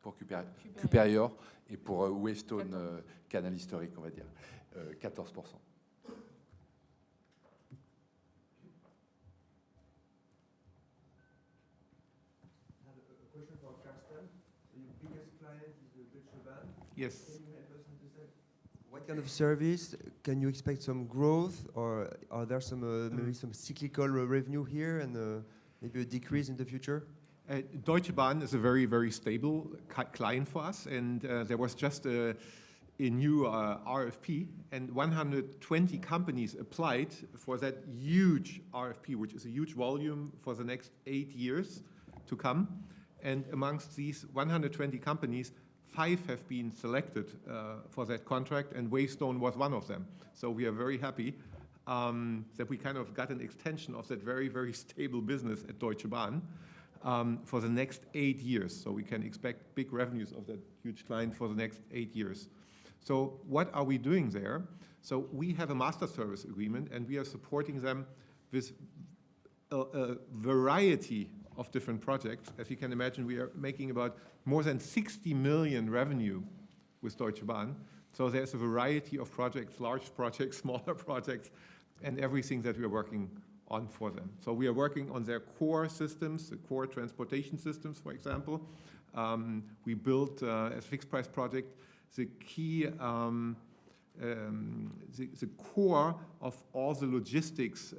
Pour Q-Perior et pour Wavestone Canal Historique, on va dire, 14%. Yes. Can you help us understand what kind of service? Can you expect some growth, or are there some maybe some cyclical revenue here and maybe a decrease in the future? Deutsche Bahn is a very, very stable client for us, and there was just a new RFP, and 120 companies applied for that huge RFP, which is a huge volume for the next 8 years to come. And amongst these 120 companies, 5 have been selected for that contract, and Wavestone was one of them. So we are very happy that we kind of got an extension of that very, very stable business at Deutsche Bahn for the next 8 years. So we can expect big revenues of that huge client for the next 8 years. So what are we doing there? So we have a master service agreement, and we are supporting them with a variety of different projects. As you can imagine, we are making about more than 60 million revenue with Deutsche Bahn. So there's a variety of projects, large projects, smaller projects, and everything that we are working on for them. So we are working on their core systems, the core transportation systems, for example. We built, as a fixed price project, the key, the core of all the logistics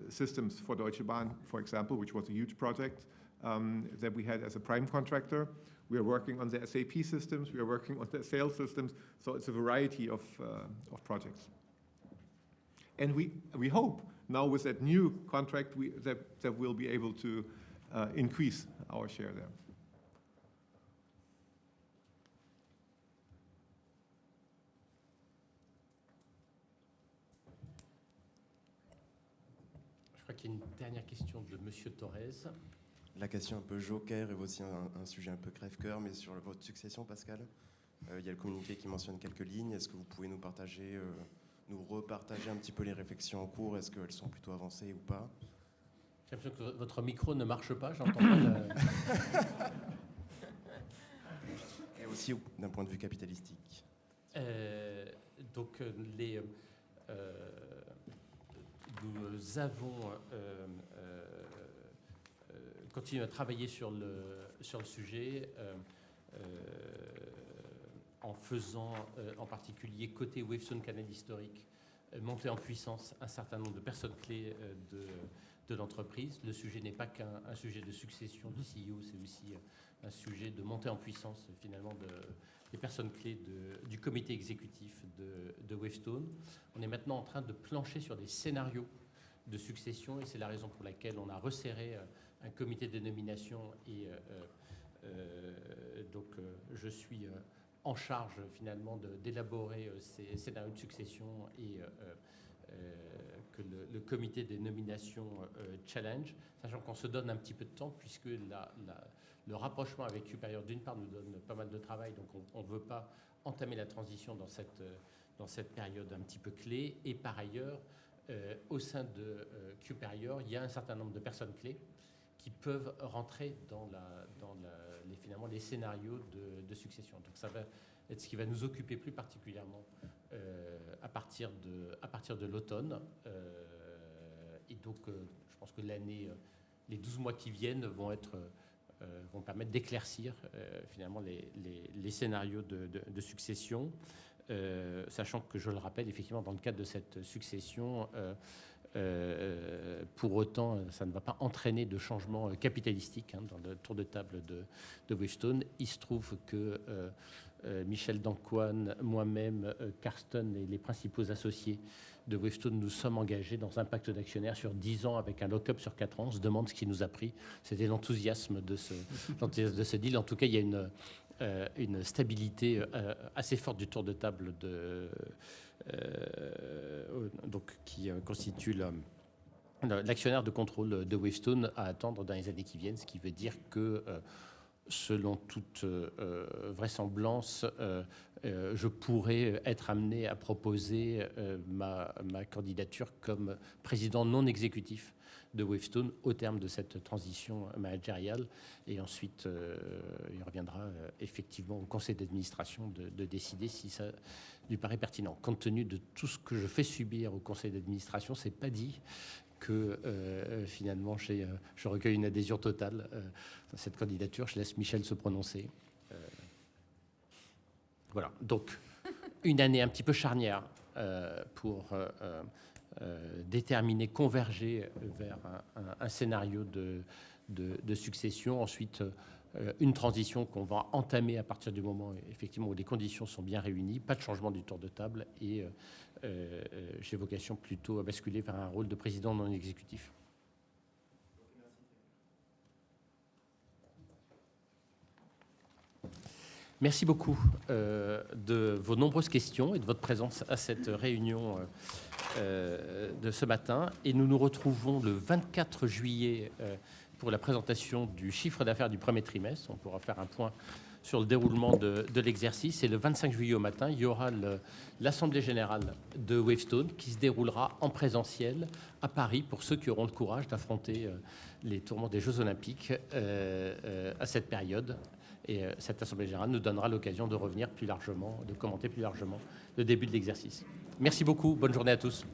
systems for Deutsche Bahn, for example, which was a huge project that we had as a prime contractor. We are working on the SAP systems. We are working on the sales systems. So it's a variety of projects. And we hope now with that new contract that we'll be able to increase our share there. Je crois qu'il y a une dernière question de Monsieur Torres. La question un peu joker et aussi un sujet un peu crève-cœur, mais sur votre succession, Pascal. Il y a le communiqué qui mentionne quelques lignes. Est-ce que vous pouvez nous partager, nous repartager un petit peu les réflexions en cours? Est-ce qu'elles sont plutôt avancées ou pas? J'ai l'impression que votre micro ne marche pas, j'entends pas. Et aussi d'un point de vue capitalistique. Donc nous avons continué à travailler sur le sujet en faisant en particulier côté Wavestone Canal Historique monter en puissance un certain nombre de personnes clés de l'entreprise. Le sujet n'est pas qu'un sujet de succession du CEO, c'est aussi un sujet de montée en puissance finalement des personnes clés du comité exécutif de Wavestone. On est maintenant en train de plancher sur des scénarios de succession et c'est la raison pour laquelle on a resserré un comité de nomination et donc je suis en charge finalement d'élaborer ces scénarios de succession et que le comité des nominations challenge, sachant qu'on se donne un petit peu de temps puisque le rapprochement avec Q-Perior d'une part nous donne pas mal de travail, donc on ne veut pas entamer la transition dans cette période un petit peu clé, et par ailleurs au sein de Q-Perior il y a un certain nombre de personnes clés qui peuvent rentrer dans finalement les scénarios de succession. Donc ça va être ce qui va nous occuper plus particulièrement à partir de l'automne. Et donc je pense que les 12 mois qui viennent vont permettre d'éclaircir finalement les scénarios de succession, sachant que, je le rappelle, effectivement, dans le cadre de cette succession, pour autant, ça ne va pas entraîner de changement capitalistique dans le tour de table de Wavestone. Il se trouve que Michel Dancoine, moi-même, Carsten et les principaux associés de Wavestone, nous sommes engagés dans un pacte d'actionnaires sur 10 ans avec un lock-up sur 4 ans. On se demande ce qui nous a pris. C'était l'enthousiasme de ce deal. En tout cas, il y a une stabilité assez forte du tour de table qui constitue l'actionnaire de contrôle de Wavestone à attendre dans les années qui viennent, ce qui veut dire que selon toute vraisemblance, je pourrais être amené à proposer ma candidature comme président non exécutif de Wavestone au terme de cette transition managériale. Et ensuite, il reviendra effectivement au conseil d'administration de décider si ça lui paraît pertinent. Compte tenu de tout ce que je fais subir au conseil d'administration, c'est pas dit que finalement je recueille une adhésion totale à cette candidature. Je laisse Michel se prononcer. Voilà, donc une année un petit peu charnière pour déterminer, converger vers un scénario de succession. Ensuite, une transition qu'on va entamer à partir du moment effectivement où les conditions sont bien réunies, pas de changement du tour de table, et j'ai vocation plutôt à basculer vers un rôle de président non exécutif. Merci beaucoup de vos nombreuses questions et de votre présence à cette réunion de ce matin. Et nous nous retrouvons le 24 juillet pour la présentation du chiffre d'affaires du premier trimestre. On pourra faire un point sur le déroulement de l'exercice. Et le 25 juillet au matin, il y aura l'Assemblée générale de Wavestone qui se déroulera en présentiel à Paris pour ceux qui auront le courage d'affronter les tourments des Jeux Olympiques à cette période. Et cette Assemblée générale nous donnera l'occasion de revenir plus largement, de commenter plus largement le début de l'exercice. Merci beaucoup. Bonne journée à tous.